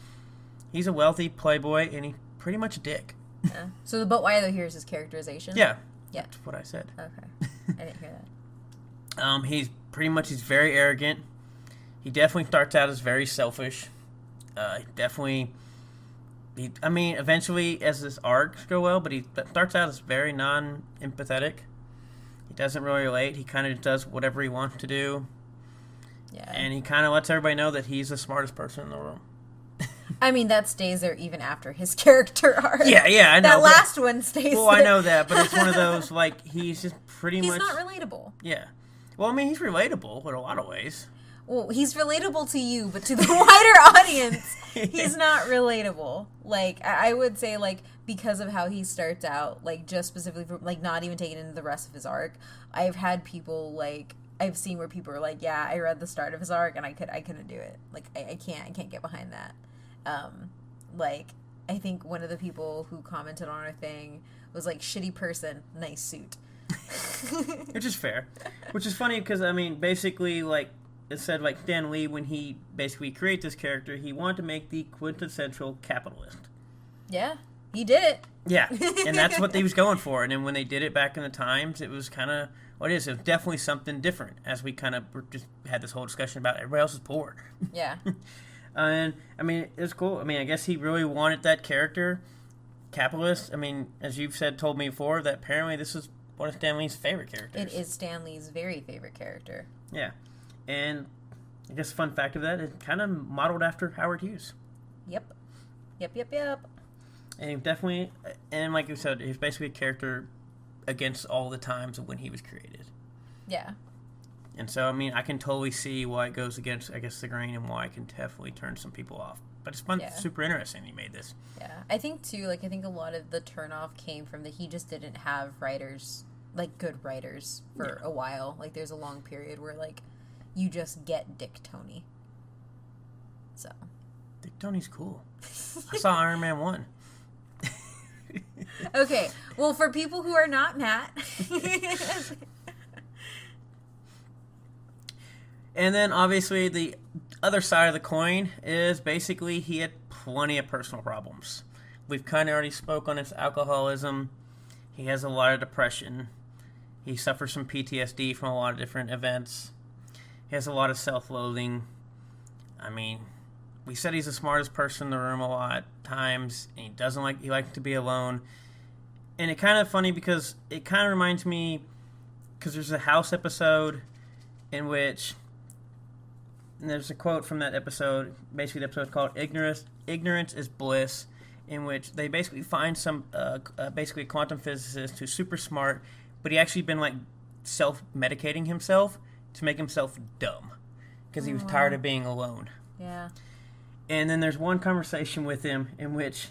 he's a wealthy playboy, and he's pretty much a dick. Yeah. So, but why though? Here's his characterization. Yeah. Yeah. That's what I said. Okay. I didn't hear that. He's very arrogant. He definitely starts out as very selfish. Eventually, as his arcs go well, but he starts out as very non-empathetic. He doesn't really relate. He kind of does whatever he wants to do. Yeah. And he kind of lets everybody know that he's the smartest person in the room. I mean, that stays there even after his character arc. Yeah, I know. That last one stays there. Well, I know that, but it's one of those, like, he's just pretty much... He's not relatable. Yeah. Well, I mean, he's relatable in a lot of ways. Well, he's relatable to you, but to the wider audience, he's not relatable. Like, I would say, like, because of how he starts out, like, just specifically, for, like, not even taking into the rest of his arc, I've had people, like, I've seen where people are like, yeah, I read the start of his arc, and I couldn't do it. Like, I can't get behind that. Like, I think one of the people who commented on our thing was like, shitty person, nice suit. Which is fair. Which is funny because, I mean, basically, like, it said, like, Stan Lee, when he basically created this character, he wanted to make the quintessential capitalist. Yeah, he did it. Yeah, and that's what they was going for. And then when they did it back in the times, it was kind of, what it is, it was definitely something different, as we kind of just had this whole discussion about everybody else is poor. Yeah. And, I mean, it was cool. I mean, I guess he really wanted that character. capitalist. I mean, as you've told me before, that apparently this is one of Stan Lee's favorite characters. It is Stan Lee's very favorite character. Yeah. And I guess a fun fact of that, it's kind of modeled after Howard Hughes. Yep. And he definitely, and like you said, he's basically a character against all the times of when he was created. Yeah. And so, I mean, I can totally see why it goes against, I guess, the grain and why it can definitely turn some people off. But it's fun, super interesting he made this. Yeah. I think, too, I think a lot of the turnoff came from that he just didn't have writers, good writers for a while. There's a long period where, you just get Dick Tony. So. Dick Tony's cool. I saw Iron Man 1. Okay. Well, for people who are not Matt. And then, obviously, the other side of the coin is basically he had plenty of personal problems. We've kind of already spoke on his alcoholism. He has a lot of depression. He suffers from PTSD from a lot of different events. He has a lot of self-loathing. I mean, we said he's the smartest person in the room a lot of times, and he likes to be alone. And it's kind of funny because it kind of reminds me, because there's a House episode in which, and there's a quote from that episode, basically the episode called Ignorance is Bliss, in which they basically find some, basically a quantum physicist who's super smart, but he actually been self-medicating himself to make himself dumb, because he was tired of being alone. Yeah. And then there's one conversation with him in which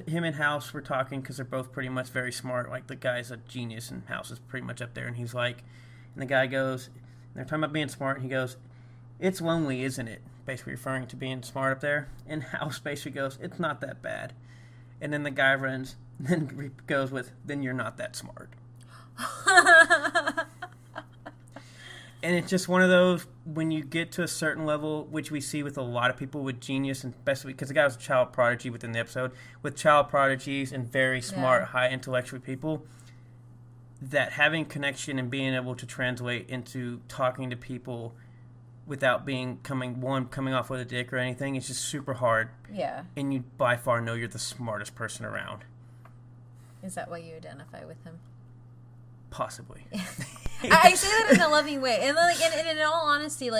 him and House were talking, because they're both pretty much very smart. The guy's a genius, and House is pretty much up there. And he's and the guy goes, and they're talking about being smart, and he goes, "It's lonely, isn't it?" Basically referring to being smart up there. And House basically goes, "It's not that bad." And then the guy runs, then goes with, "Then you're not that smart." And it's just one of those, when you get to a certain level, which we see with a lot of people with genius, and especially because the guy was a child prodigy within the episode, with child prodigies and very smart, high intellectual people, that having connection and being able to translate into talking to people without coming off with a dick or anything, it's just super hard. Yeah. And you by far know you're the smartest person around. Is that why you identify with him? Possibly. I say that in a loving way, and in all honesty,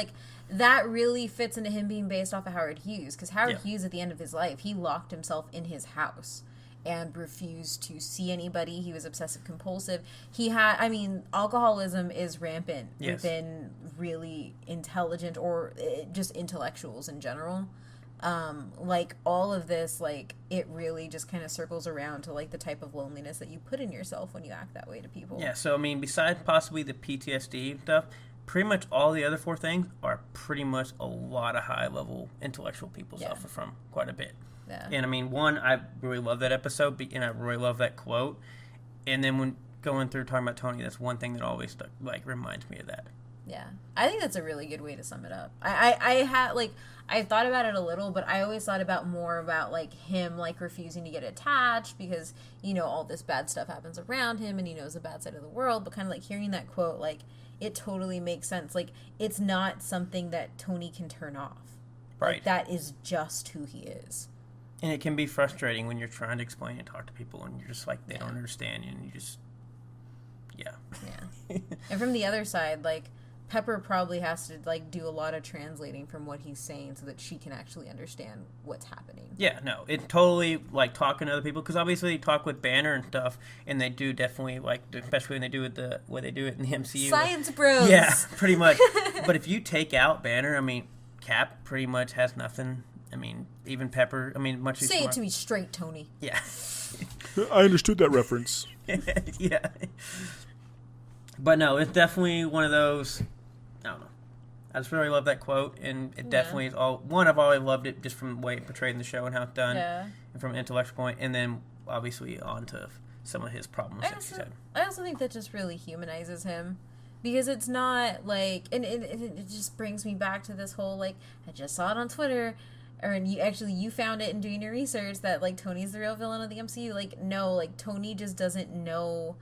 that really fits into him being based off of Howard Hughes, because Howard Hughes, at the end of his life, he locked himself in his house and refused to see anybody. He was obsessive compulsive. Alcoholism is rampant within really intelligent or just intellectuals in general. All of this, it really just kind of circles around to the type of loneliness that you put in yourself when you act that way to people. Yeah, so besides possibly the PTSD stuff, pretty much all the other four things are pretty much a lot of high level intellectual people suffer from quite a bit. Yeah. And one, I really love that episode, and I really love that quote. And then when going through talking about Tony, that's one thing that always stuck, reminds me of that. Yeah, I think that's a really good way to sum it up. I thought about it a little, but I always thought more about him refusing to get attached because all this bad stuff happens around him and he knows the bad side of the world. But kind of hearing that quote, it totally makes sense. It's not something that Tony can turn off. Right. That is just who he is. And it can be frustrating when you're trying to explain and talk to people and you're just they don't understand you, and you just yeah. And from the other side, Pepper probably has to do a lot of translating from what he's saying so that she can actually understand what's happening. Yeah, no, it totally talking to other people, because obviously they talk with Banner and stuff, and they do definitely especially when they do it the way they do it in the MCU. Science bros. Yeah, pretty much. But if you take out Banner, Cap pretty much has nothing. Even Pepper. Much. Say it to me straight, Tony. Yeah. I understood that reference. Yeah. But no, it's definitely one of those. I don't know. I just really love that quote, and it definitely is I've always loved it just from the way it portrayed in the show and how it's done, and from an intellectual point, and then obviously on to some of his problems that she said. I also think that just really humanizes him, because it's not and it just brings me back to this whole I just saw it on Twitter, and you found it in doing your research that Tony's the real villain of the MCU. No, Tony just doesn't know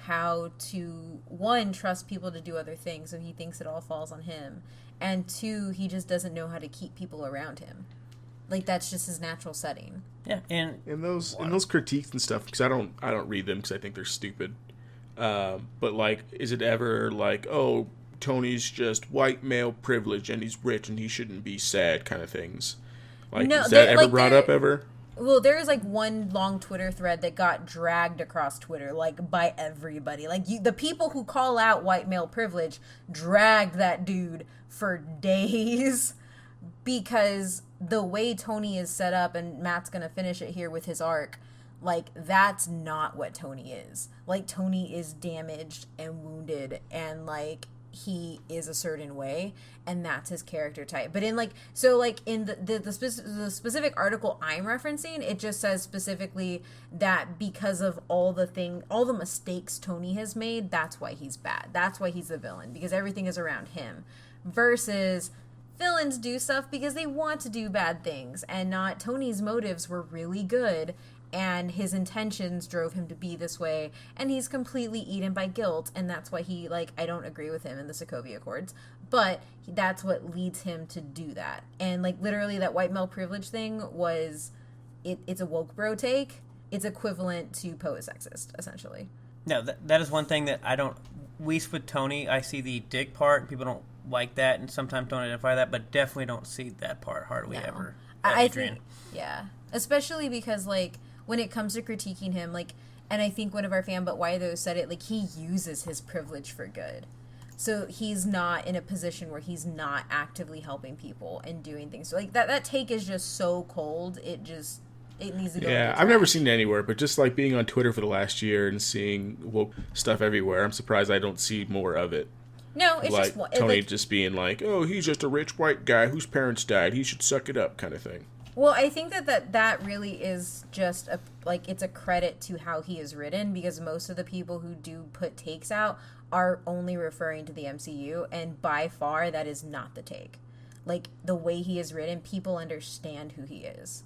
how to, one, trust people to do other things, so he thinks it all falls on him, and two, he just doesn't know how to keep people around him. Like, that's just his natural setting. Yeah, and in those critiques and stuff, because I don't read them because I think they're stupid. But like, is it ever like, oh, Tony's just white male privilege and he's rich and he shouldn't be sad kind of things? Like, No, is that ever like, brought up ever? Well, there was like one long Twitter thread that got dragged across Twitter, like by everybody. Like the people who call out white male privilege dragged that dude for days because the way Tony is set up, and Matt's gonna finish it here with his arc, like that's not what Tony is. Like Tony is damaged and wounded and like he is a certain way, and that's his character type. But in like, so like in the specific article I'm referencing, it just says specifically that because of all the mistakes Tony has made, that's why he's bad. That's why he's the villain, because everything is around him. Versus villains do stuff because they want to do bad things, and not Tony's motives were really good. And his intentions drove him to be this way, and he's completely eaten by guilt, and that's why he, like, I don't agree with him in the Sokovia Accords, but that's what leads him to do that. And, like, literally that white male privilege thing was, it's a woke bro take. It's equivalent to Poe is sexist, essentially. No, that is one thing that I don't, at least with Tony, I see the dick part, and people don't like that, and sometimes don't identify that, but definitely don't see that part hardly ever. I think, yeah. Especially because, like, when it comes to critiquing him, like, and I think one of our fan but why those said it, like, he uses his privilege for good. So he's not in a position where he's not actively helping people and doing things. So, like, that take is just so cold. It needs to go. Yeah, I've never seen it anywhere, but just like being on Twitter for the last year and seeing woke stuff everywhere, I'm surprised I don't see more of it. No, it's like just Tony like, just being like, oh, he's just a rich white guy whose parents died. He should suck it up, kind of thing. Well, I think that really is just it's a credit to how he is written, because most of the people who do put takes out are only referring to the MCU, and by far that is not the take. Like, the way he is written, people understand who he is,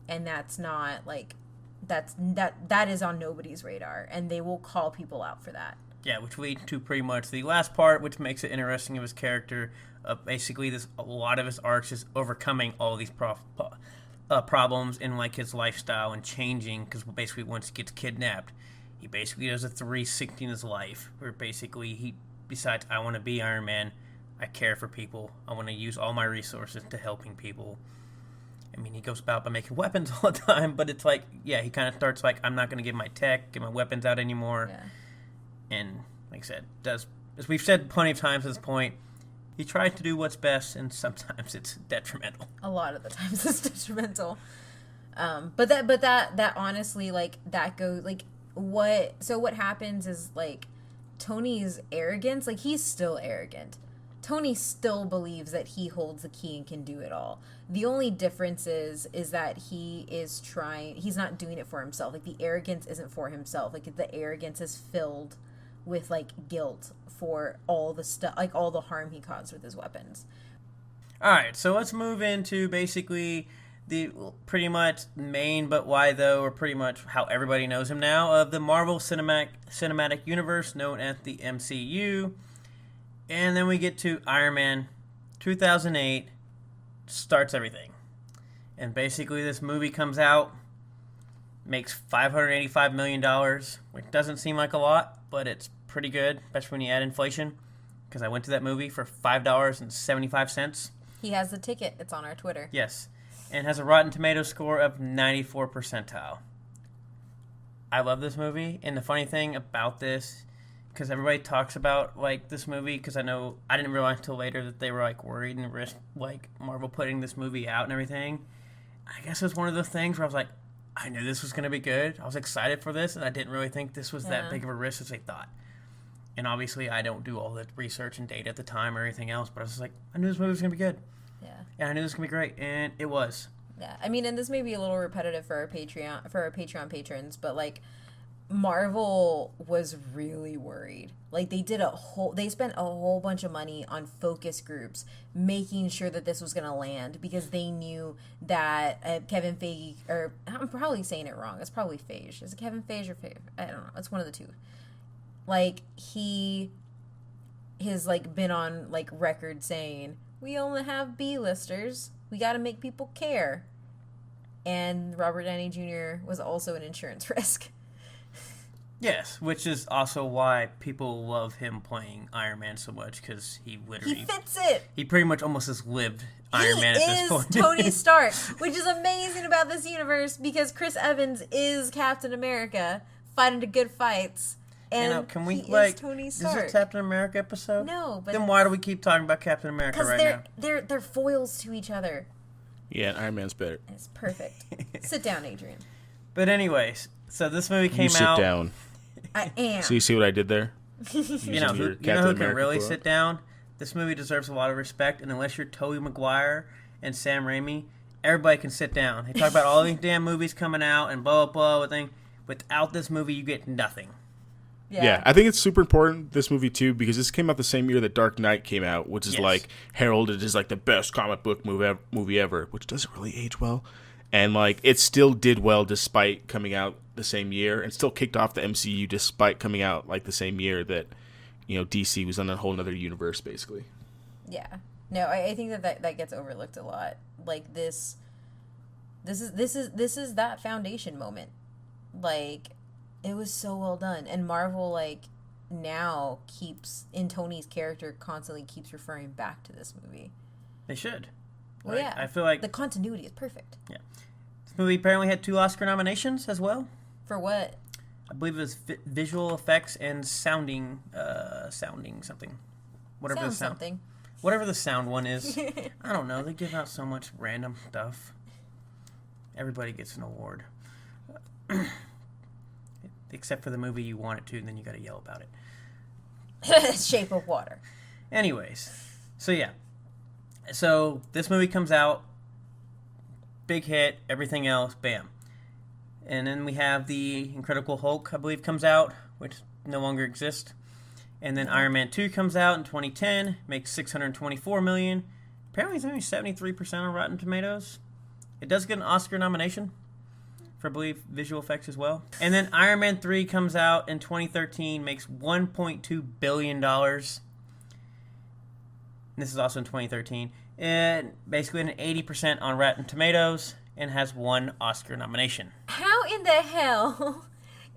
and that's not like that is on nobody's radar, and they will call people out for that. Yeah, which leads to pretty much the last part, which makes it interesting of his character. Basically, a lot of his arcs is overcoming all these problems in like his lifestyle and changing. Because basically, once he gets kidnapped, he basically does a 360 in his life, where basically he decides, I want to be Iron Man. I care for people. I want to use all my resources to helping people. I mean, he goes about by making weapons all the time, but it's like, yeah, he kind of starts like, I'm not going to give my weapons out anymore. Yeah. And like I said, as we've said plenty of times at this point, he tries to do what's best, and sometimes it's detrimental. A lot of the times it's detrimental. But that honestly, like, that goes, like, what happens is, like, Tony's arrogance, like, he's still arrogant. Tony still believes that he holds the key and can do it all. The only difference is that he's not doing it for himself. Like, the arrogance isn't for himself. Like, the arrogance is filled with, like, guilt for all the stuff, like, all the harm he caused with his weapons. All right, so let's move into basically the pretty much main but why though, or pretty much how everybody knows him now, of the Marvel Cinematic Universe, known as the MCU. And then we get to Iron Man 2008, starts everything. And basically this movie comes out, makes $585 million, which doesn't seem like a lot, but it's pretty good, especially when you add inflation, because I went to that movie for $5.75. He has the ticket. It's on our Twitter. Yes. And has a Rotten Tomatoes score of 94 percentile. I love this movie, and the funny thing about this, because everybody talks about, like, this movie, because I didn't realize until later that they were, like, worried and risked, like, Marvel putting this movie out and everything. I guess it was one of those things where I was like, I knew this was going to be good. I was excited for this, and I didn't really think this was that big of a risk as they thought. And obviously, I don't do all the research and data at the time or anything else, but I was just like, I knew this movie was going to be good. Yeah. And I knew this was going to be great, and it was. Yeah. I mean, and this may be a little repetitive for our Patreon patrons, but, like, Marvel was really worried. Like, they spent a whole bunch of money on focus groups making sure that this was going to land, because they knew that Kevin Feige, or I'm probably saying it wrong. It's probably Feige. Is it Kevin Feige or Feige? I don't know. It's one of the two. Like, he has, like, been on, like, record saying, we only have B-listers. We got to make people care. And Robert Downey Jr. was also an insurance risk. Yes, which is also why people love him playing Iron Man so much, because he fits it. He pretty much almost has lived Iron Man at this point. He is Tony Stark, which is amazing about this universe, because Chris Evans is Captain America, fighting the good fights. And can we is Tony Stark. Is this a Captain America episode? No, but then why do we keep talking about Captain America right now? Because they're foils to each other. Yeah, Iron Man's better. It's perfect. Sit down, Adrian. But anyways, so this movie came you sit out. down. I am. So you see what I did there? You know who can really sit down? This movie deserves a lot of respect, and unless you're Tobey Maguire and Sam Raimi, everybody can sit down. They talk about all these damn movies coming out and blah, blah, blah. Without this movie, you get nothing. Yeah, I think it's super important, this movie, too, because this came out the same year that Dark Knight came out, which is, like, heralded as, like, the best comic book movie ever, which doesn't really age well. And, like, it still did well despite coming out the same year, and still kicked off the MCU despite coming out, like, the same year that, you know, DC was on a whole other universe, basically. Yeah. No, I think that gets overlooked a lot. Like, this is that foundation moment. Like, it was so well done. And Marvel, like, now in Tony's character, constantly keeps referring back to this movie. They should. Well, yeah. I feel like the continuity is perfect. Yeah. This movie apparently had 2 Oscar nominations as well. For what? I believe it was visual effects and sounding something. Whatever Whatever the sound one is. I don't know. They give out so much random stuff. Everybody gets an award. Except for the movie you want it to, and then you gotta yell about it. Shape of Water. Anyways, so yeah. So this movie comes out, big hit, everything else, bam. And then we have the Incredible Hulk, I believe, comes out, which no longer exists. And then Iron Man 2 comes out in 2010, makes $624 million. Apparently it's only 73% on Rotten Tomatoes. It does get an Oscar nomination for, I believe, visual effects as well. And then Iron Man 3 comes out in 2013, makes $1.2 billion. And this is also in 2013. And basically an 80% on Rotten Tomatoes, and has 1 Oscar nomination. How in the hell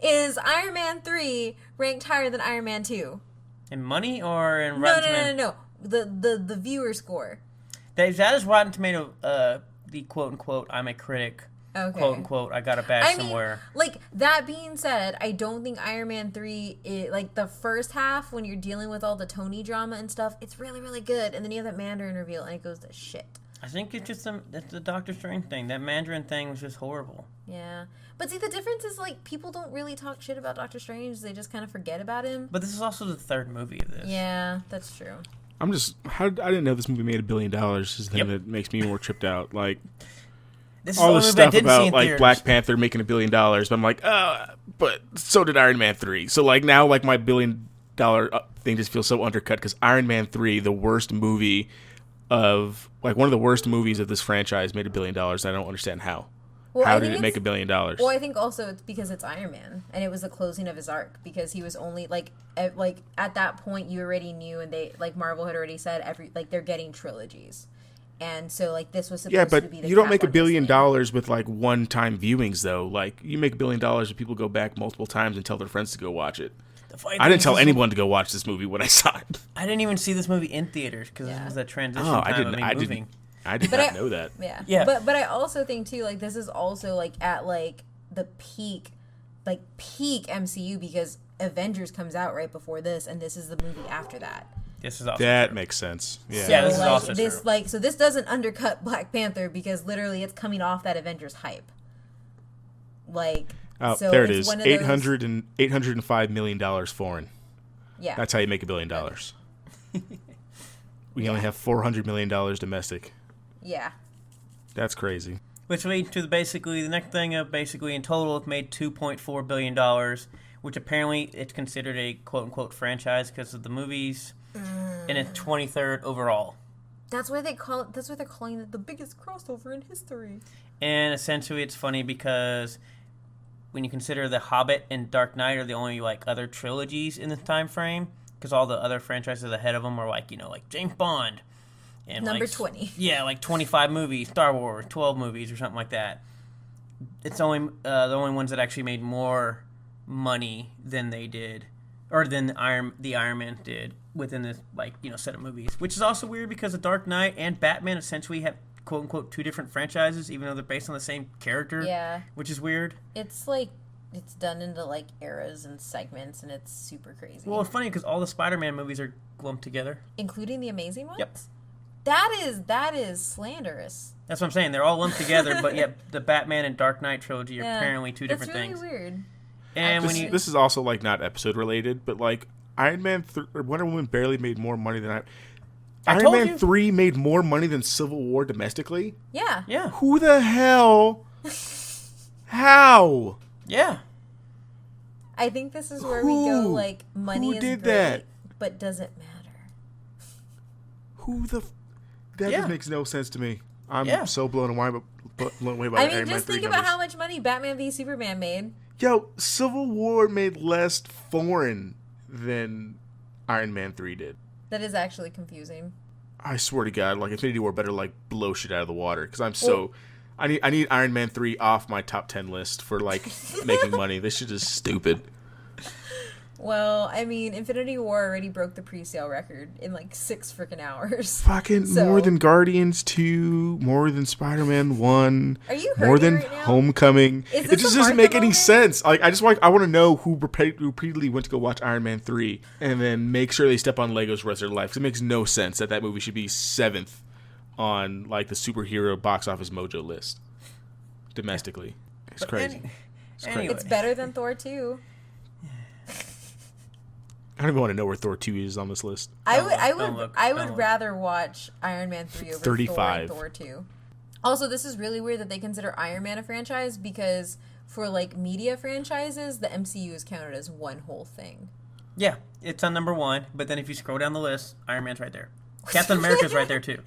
is Iron Man 3 ranked higher than Iron Man 2? In money or in Rotten Tomatoes? No. The viewer score. That is Rotten Tomato, the quote-unquote, I'm a critic. Okay. Quote unquote, I got a badge somewhere. Like, that being said, I don't think Iron Man 3 like the first half when you're dealing with all the Tony drama and stuff, it's really, really good. And then you have that Mandarin reveal and it goes to shit. I think it's just that's the Doctor Strange thing. That Mandarin thing was just horrible. Yeah. But see, the difference is, like, people don't really talk shit about Doctor Strange. They just kind of forget about him. But this is also the 3rd movie of this. Yeah, that's true. I didn't know this movie made $1 billion. Is the thing that makes me more tripped out. Like, this all this stuff about, like, theaters. Black Panther making $1 billion, but I'm like, but so did Iron Man 3. So, like, now, like, my $1 billion thing just feels so undercut because Iron Man 3, the worst movie of, like, one of the worst movies of this franchise, made $1 billion. I don't understand how. Well, how did it make $1 billion? Well, I think also it's because it's Iron Man, and it was the closing of his arc, because he was only, like at that point you already knew, and they, like, Marvel had already said they're getting trilogies. And so, like, this was supposed to be the but you don't make $1 billion thing. with, like, one-time viewings, though. Like, you make $1 billion if people go back multiple times and tell their friends to go watch it. I didn't tell anyone to go watch this movie when I saw it. I didn't even see this movie in theaters because this was that transition time of me moving. I did not know that. Yeah. But I also think, too, like, this is also, like, at, like, the peak MCU, because Avengers comes out right before this, and this is the movie after that. This is also that true. makes sense. Yeah, so, this is also true. So this doesn't undercut Black Panther, because literally it's coming off that Avengers hype. Like, so there it is. $805 million foreign. Yeah, that's how you make $1 billion. We only have $400 million domestic. Yeah, that's crazy. Which leads to the next thing of basically in total it made $2.4 billion, which apparently it's considered a quote unquote franchise because of the movies, and it's 23rd overall. That's why they call it. That's why they're calling it the biggest crossover in history. And essentially, it's funny because when you consider The Hobbit and Dark Knight are the only, like, other trilogies in this time frame, because all the other franchises ahead of them are like, like James Bond And Number 20. Yeah, like 25 movies, Star Wars, 12 movies or something like that. It's only the only ones that actually made more money than they did, or than the Iron Man did within this set of movies. Which is also weird because The Dark Knight and Batman essentially have quote unquote two different franchises, even though they're based on the same character. Yeah, which is weird. It's like it's done into like eras and segments, and it's super crazy. Well, it's funny because all the Spider-Man movies are lumped together, including the Amazing ones. Yep. That is slanderous. That's what I'm saying. They're all lumped together, but yet the Batman and Dark Knight trilogy are apparently two different things. That's really weird. And this is also like not episode related, but like Iron Man or Wonder Woman barely made more money than Iron Man 3 made more money than Civil War domestically. Yeah. Yeah. Who the hell? How? Yeah. I think this is where we go. Like money is did great, that? but doesn't matter. That just makes no sense to me. I'm so blown away by I mean, Iron Man just 3 think numbers. about how much money Batman v Superman made. Yo, Civil War made less foreign than Iron Man 3 did. That is actually confusing. I swear to God, like Infinity War better like blow shit out of the water because I'm so. I need Iron Man 3 off my top 10 list for like making money. This shit is stupid. Well, I mean, Infinity War already broke the pre-sale record in like 6 freaking hours. Fucking more than Guardians 2, more than Spider-Man 1. Are you more than right now? Homecoming? Is It this just a doesn't Martha make any moment? sense. Like I want to know who repeatedly went to go watch Iron Man 3 and then make sure they step on Legos the rest of their life. Because it makes no sense that movie should be 7th on like the superhero box office mojo list domestically. It's crazy. Anyway. It's better than Thor 2. I don't even want to know where Thor 2 is on this list. I Don't would look. rather watch Iron Man 3 over 35. Thor and Thor 2. Also, this is really weird that they consider Iron Man a franchise because for like media franchises, the MCU is counted as one whole thing. Yeah, it's on number 1, but then if you scroll down the list, Iron Man's right there. Captain America's right there too.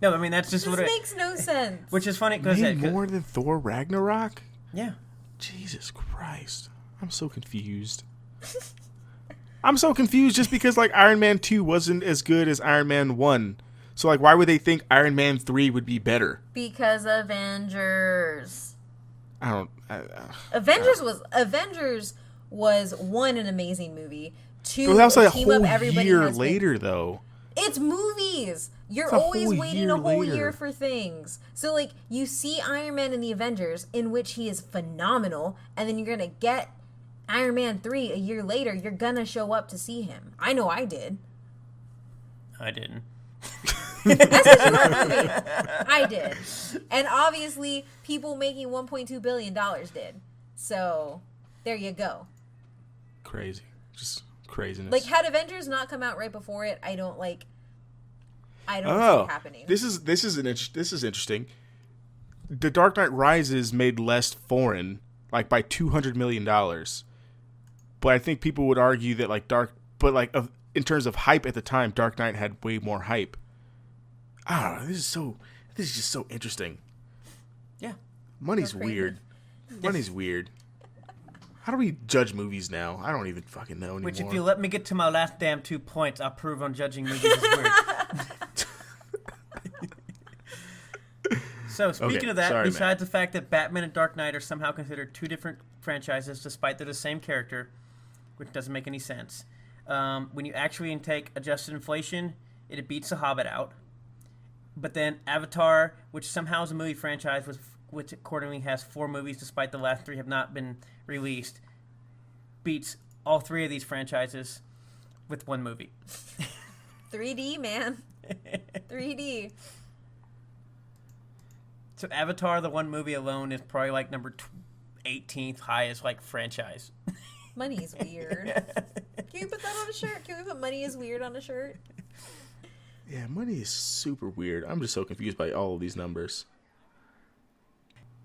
No, I mean that's just This what it makes no sense. Which is funny because Made more than Thor Ragnarok? yeah. Jesus Christ. I'm so confused. I'm so confused just because like Iron Man 2 wasn't as good as Iron Man 1. So like why would they think Iron Man 3 would be better? Because Avengers. Avengers was one, an amazing movie. 2, But that was like a team up whole everybody year has been- later though. It's movies. You're It's a always whole waiting year a whole later. year for things. So like you see Iron Man in the Avengers, in which he is phenomenal, and then you're gonna get Iron Man 3 a year later. You're gonna show up to see him. I know I did. I didn't. That's such a good movie. I did, and obviously people making $1.2 billion did. So there you go. Crazy. Just craziness. Like had Avengers not come out right before it, I don't see it happening. This is interesting. The Dark Knight Rises made less foreign, like by $200 million. But I think people would argue that in terms of hype at the time, Dark Knight had way more hype. I don't know. This is just so interesting. Yeah. Money's So crazy. weird. Money's weird. How do we judge movies now? I don't even fucking know anymore. Which, if you let me get to my last damn 2 points, I'll prove on judging movies is weird. So, speaking of that, sorry, besides the fact that Batman and Dark Knight are somehow considered two different franchises despite they're the same character, which doesn't make any sense, when you actually take adjusted inflation, it beats The Hobbit out. But then Avatar, which somehow is a movie franchise, which accordingly has 4 movies despite the last 3 have not been released, beats all 3 of these franchises with 1 movie. 3D, man. 3D. So Avatar, the 1 movie alone, is probably like number 18th highest like franchise. Money's weird. Can you put that on a shirt? Can we put money is weird on a shirt? Yeah, money is super weird. I'm just so confused by all of these numbers.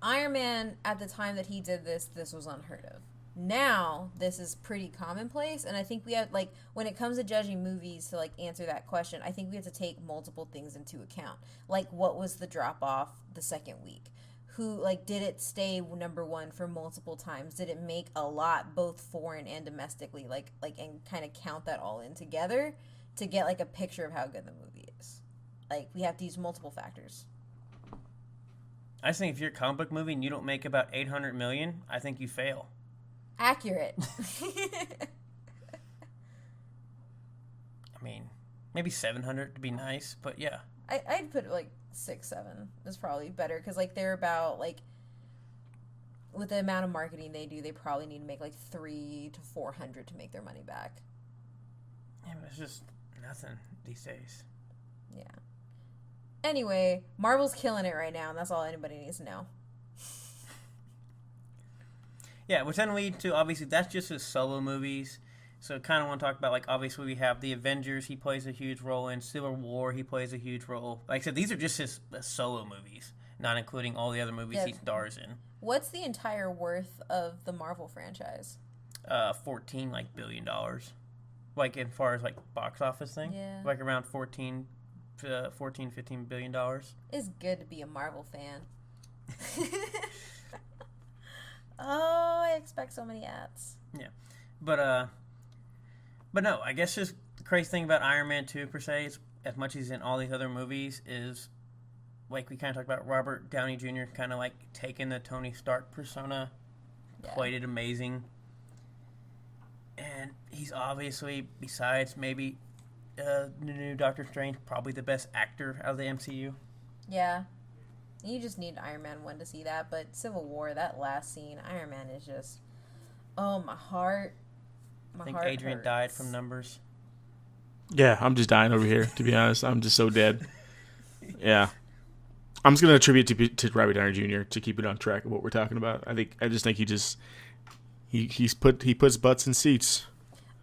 Iron Man, at the time that he did this was unheard of. Now, this is pretty commonplace, and I think we have, like, when it comes to judging movies, to, like, answer that question, I think we have to take multiple things into account. Like, what was the drop-off the second week? Who, like, did it stay number 1 for multiple times? Did it make a lot, both foreign and domestically? Like, and kind of count that all in together? to get like a picture of how good the movie is. Like, we have to use multiple factors. I just think if you're a comic book movie and you don't make about $800 million, I think you fail. Accurate. I mean, maybe 700 to be nice, but yeah. I'd put like 6, 7 is probably better, because like they're about like, with the amount of marketing they do, they probably need to make like 300 to 400 to make their money back. Yeah, but it's just nothing these days. Yeah. Anyway, Marvel's killing it right now, and that's all anybody needs to know. Yeah, which then lead to, obviously, that's just his solo movies. So kind of want to talk about, like, obviously we have the Avengers he plays a huge role in. Civil War he plays a huge role. Like I said, these are just his solo movies, not including all the other movies he stars in. What's the entire worth of the Marvel franchise? 14 like $billion. Like as far as like box office thing. Yeah. Like around 14, $15 billion. It's good to be a Marvel fan. Oh, I expect so many ads. Yeah. But no, I guess just the crazy thing about Iron Man 2 per se is, as much as he's in all these other movies, is like we kind of talked about Robert Downey Jr. kind of like taking the Tony Stark persona, played it amazing. And he's obviously, besides maybe the new Doctor Strange, probably the best actor out of the MCU. Yeah. You just need Iron Man 1 to see that, but Civil War, that last scene, Iron Man is just, oh, my heart. I think Adrian died from numbers. Yeah, I'm just dying over here, to be honest. I'm just so dead. Yeah. I'm just going to attribute to Robert Downey Jr. to keep it on track of what we're talking about. I just think he puts butts in seats.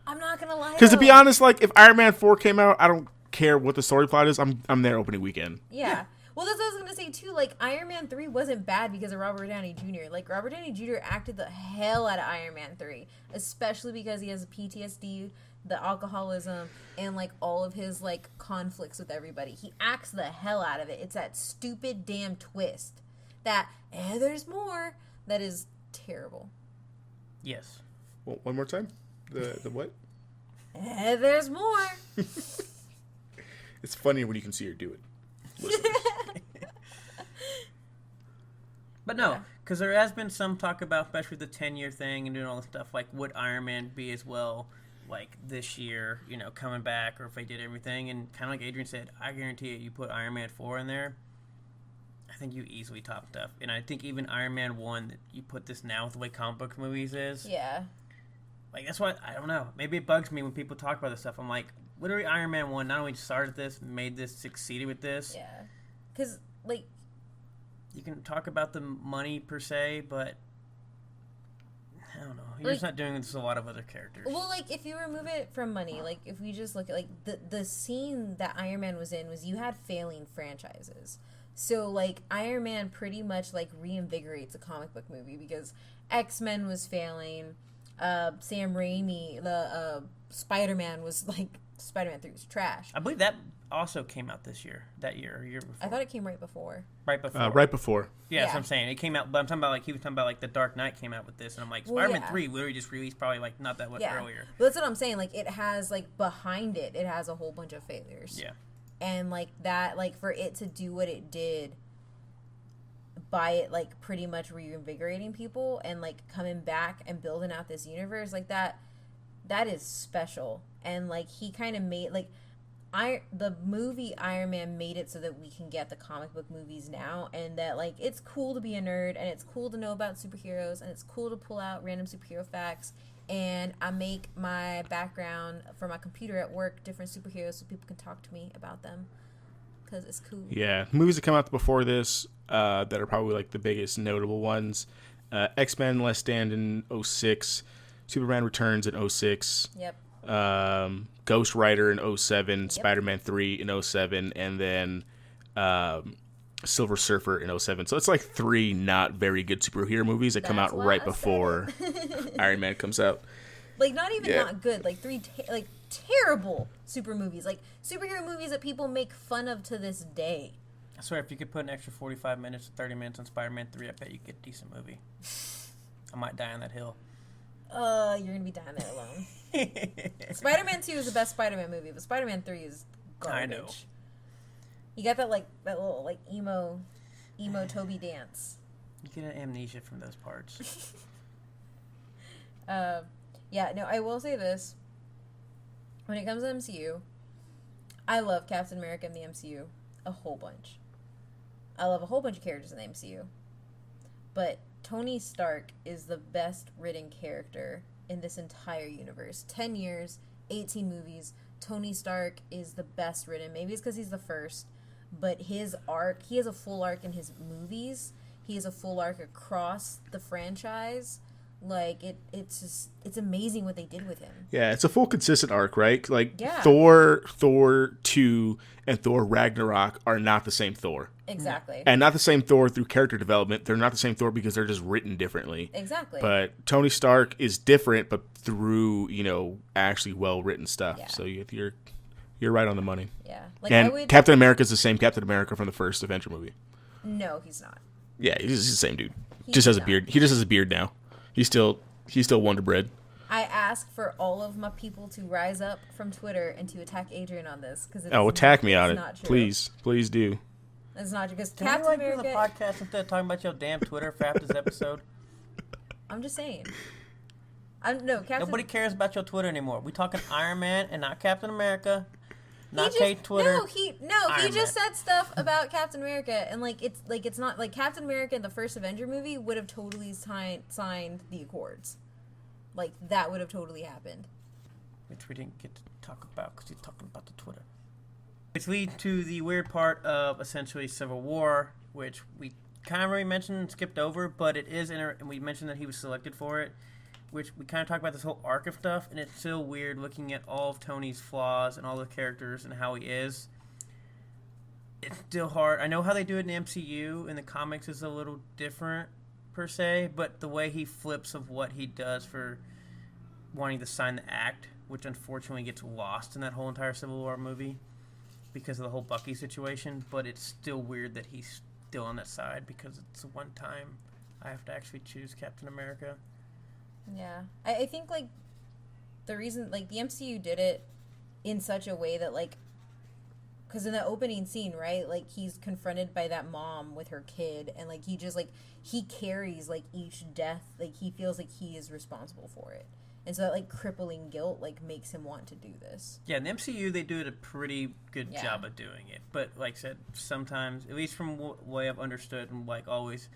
I'm not going to lie. Because to be honest, like, if Iron Man 4 came out, I don't care what the story plot is. I'm there opening weekend. Yeah. Well, that's what I was going to say, too. Like, Iron Man 3 wasn't bad because of Robert Downey Jr. Like, Robert Downey Jr. acted the hell out of Iron Man 3. Especially because he has PTSD, the alcoholism, and, like, all of his, like, conflicts with everybody. He acts the hell out of it. It's that stupid damn twist that, there's more, that is terrible. Yes. Well, one more time? The what? There's more. It's funnier when you can see her do it. But no, because there has been some talk about, especially the 10-year thing and doing all this stuff, like, would Iron Man be as well, like, this year, coming back, or if they did everything, and kind of like Adrian said, I guarantee you put Iron Man 4 in there, I think you easily top stuff. And I think even Iron Man 1, that you put this now with the way comic book movies is. Yeah. Like, that's why, I don't know, maybe it bugs me when people talk about this stuff. I'm like, literally Iron Man 1 not only started this, made this, succeeded with this. Yeah. Because, like, you can talk about the money per se, but I don't know. You're like, just not doing this with a lot of other characters. Well, like, if you remove it from money, like, if we just look at, like, the scene that Iron Man was in was you had failing franchises. So, like, Iron Man pretty much, like, reinvigorates a comic book movie because X-Men was failing. Sam Raimi, the Spider-Man was, like, Spider-Man 3 was trash. I believe that also came out this year, that year or year before. I thought it came right before. Right before. Right before. Yeah, that's what I'm saying. It came out, but I'm talking about, like, he was talking about, like, The Dark Knight came out with this, and I'm like, Spider-Man 3 literally just released probably, like, not that much earlier. But that's what I'm saying. Like, it has, like, behind it, it has a whole bunch of failures. Yeah. And, like, that, like, for it to do what it did by it, like, pretty much reinvigorating people and, like, coming back and building out this universe, like, that is special. And, like, he kind of made, like, the movie Iron Man made it so that we can get the comic book movies now, and that, like, it's cool to be a nerd, and it's cool to know about superheroes, and it's cool to pull out random superhero facts, and I make my background for my computer at work different superheroes so people can talk to me about them, because it's cool. Yeah, movies that come out before this that are probably, like, the biggest notable ones. X-Men Last Stand in 06, Superman Returns in 06. Yep. Ghost Rider in 07, yep. Spider-Man 3 in 07, and then Silver Surfer in 07. So it's like 3 not very good superhero movies that come out right before Iron Man comes out. Like, not even not good. Like, 3 terrible super movies. Like, superhero movies that people make fun of to this day. I swear, if you could put an extra 45 minutes to 30 minutes on Spider-Man 3, I bet you could get a decent movie. I might die on that hill. You're gonna be dying there alone. Spider-Man 2 is the best Spider-Man movie, but Spider-Man 3 is garbage. I know. You got that little emo Toby dance. You get an amnesia from those parts. Yeah, no, I will say this. When it comes to MCU, I love Captain America in the MCU a whole bunch. I love a whole bunch of characters in the MCU. But Tony Stark is the best written character in this entire universe. 10 years, 18 movies. Tony Stark is the best written. Maybe it's because he's the first. But his arc, he has a full arc in his movies. He has a full arc across the franchise. Like, it's amazing what they did with him. Yeah, it's a full consistent arc, right? Like, yeah. Thor 2, and Thor Ragnarok are not the same Thor. Exactly. And not the same Thor through character development. They're not the same Thor because they're just written differently. Exactly. But Tony Stark is different, but through, actually well-written stuff. Yeah. So you're right on the money. Yeah. And Captain America is the same Captain America from the first Avenger movie. No, he's not. Yeah, he's the same dude. Just has a beard. He just has a beard now. He's still Wonder Bread. I ask for all of my people to rise up from Twitter and to attack Adrian on this because attack me on it, please do. It's not true because Can Captain we America. Do the podcast instead of talking about your damn Twitter for after this episode? I'm just saying. Nobody cares about your Twitter anymore. We talking Iron Man and not Captain America. Not Kate Twitter. He just said stuff about Captain America, and it's not like Captain America in the first Avenger movie would have totally signed the Accords, like that would have totally happened. Which we didn't get to talk about because he's talking about the Twitter. Which leads to the weird part of essentially Civil War, which we kind of already mentioned and skipped over, but it is and we mentioned that he was selected for it. Which we kind of talk about this whole arc of stuff, and it's still weird looking at all of Tony's flaws and all the characters and how he is. It's still hard. I know how they do it in the MCU, and the comics is a little different, per se, but the way he flips of what he does for wanting to sign the act, which unfortunately gets lost in that whole entire Civil War movie because of the whole Bucky situation, but it's still weird that he's still on that side because it's the one time I have to actually choose Captain America. Yeah, I think the reason the MCU did it in such a way that because in the opening scene, right, he's confronted by that mom with her kid, and he carries each death, he feels like he is responsible for it, and so that crippling guilt makes him want to do this. Yeah, in the MCU they do a pretty good job of doing it, but like I said, sometimes, at least from what way I've understood and always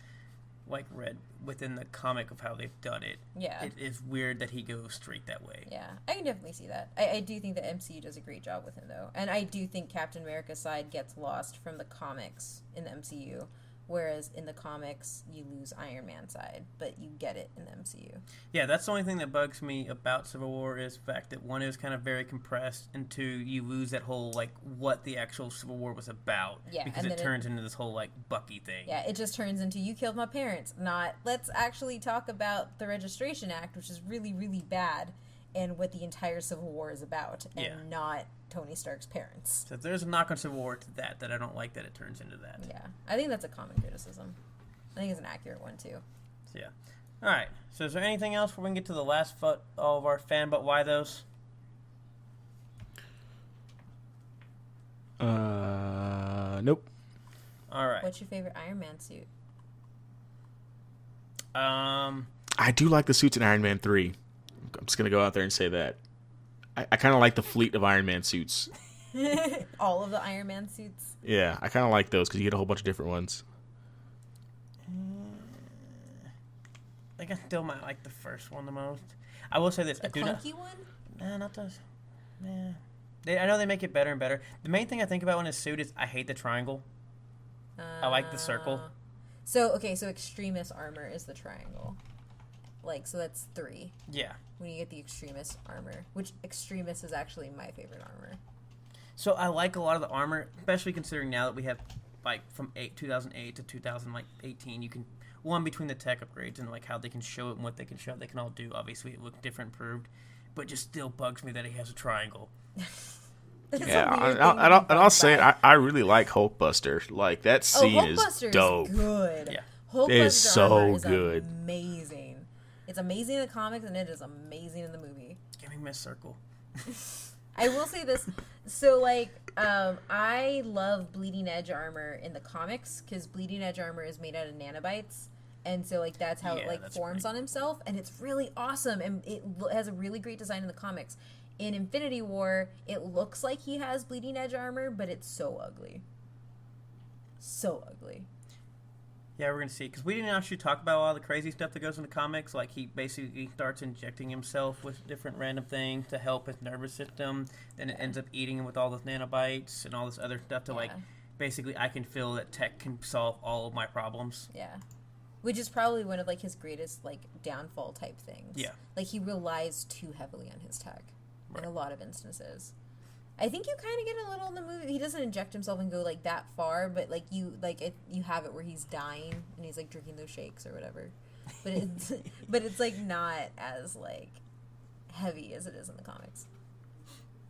read within the comic of how they've done it. Yeah. It is weird that he goes straight that way. Yeah, I can definitely see that. I do think the MCU does a great job with him, though. And I do think Captain America's side gets lost from the comics in the MCU, whereas in the comics, you lose Iron Man's side, but you get it in the MCU. Yeah, that's the only thing that bugs me about Civil War is the fact that, one, it was kind of very compressed, and two, you lose that whole, what the actual Civil War was about. Yeah, because it turns into this whole, Bucky thing. Yeah, it just turns into, you killed my parents, not, let's actually talk about the Registration Act, which is really, really bad, and what the entire Civil War is about, and not Tony Stark's parents. So there's a knock on Civil War to that I don't like that it turns into that. Yeah, I think that's a common criticism. I think it's an accurate one, too. So, yeah. All right. So is there anything else before we can get to the last all of our fan but why those? Nope. All right. What's your favorite Iron Man suit? I do like the suits in Iron Man 3. I'm just going to go out there and say that. I kind of like the fleet of Iron Man suits. All of the Iron Man suits? Yeah, I kind of like those because you get a whole bunch of different ones. I think I still might like the first one the most. I will say this. The clunky one? Nah, not those. Yeah. I know they make it better and better. The main thing I think about in his suit is I hate the triangle. I like the circle. So Extremis armor is the triangle. So that's 3. Yeah. When you get the Extremis armor, which Extremis is actually my favorite armor. So I like a lot of the armor, especially considering now that we have, from 2008 to 2018, you can, one, between the tech upgrades and, how they can show it and what they can show, they can all do. Obviously, it looks different, improved, but it just still bugs me that he has a triangle. Yeah, I'll say I really like Hulkbuster. That scene is dope. Good. Yeah. Hulkbuster it is so armor is good. Amazing. It's amazing in the comics, and it is amazing in the movie. Give me Miss Circle. I will say this. So, like, I love Bleeding Edge armor in the comics because Bleeding Edge armor is made out of nanobites. And so, like, that's how it, like, forms on himself. And it's really awesome. And it has a really great design in the comics. In Infinity War, it looks like he has Bleeding Edge armor, but it's so ugly. So ugly. Yeah, we're going to see. Because we didn't actually talk about all the crazy stuff that goes in the comics. Like, he basically starts injecting himself with different random things to help his nervous system. Then it ends up eating him with all those nanobites and all this other stuff to, like, basically I can feel that tech can solve all of my problems. Yeah. Which is probably one of, like, his greatest, like, downfall type things. Yeah. Like, he relies too heavily on his tech in a lot of instances. I think you kind of get a little in the movie. He doesn't inject himself and go, like, that far, but, like, you have it where he's dying and he's, like, drinking those shakes or whatever. But it's, but it's, like, not as, like, heavy as it is in the comics.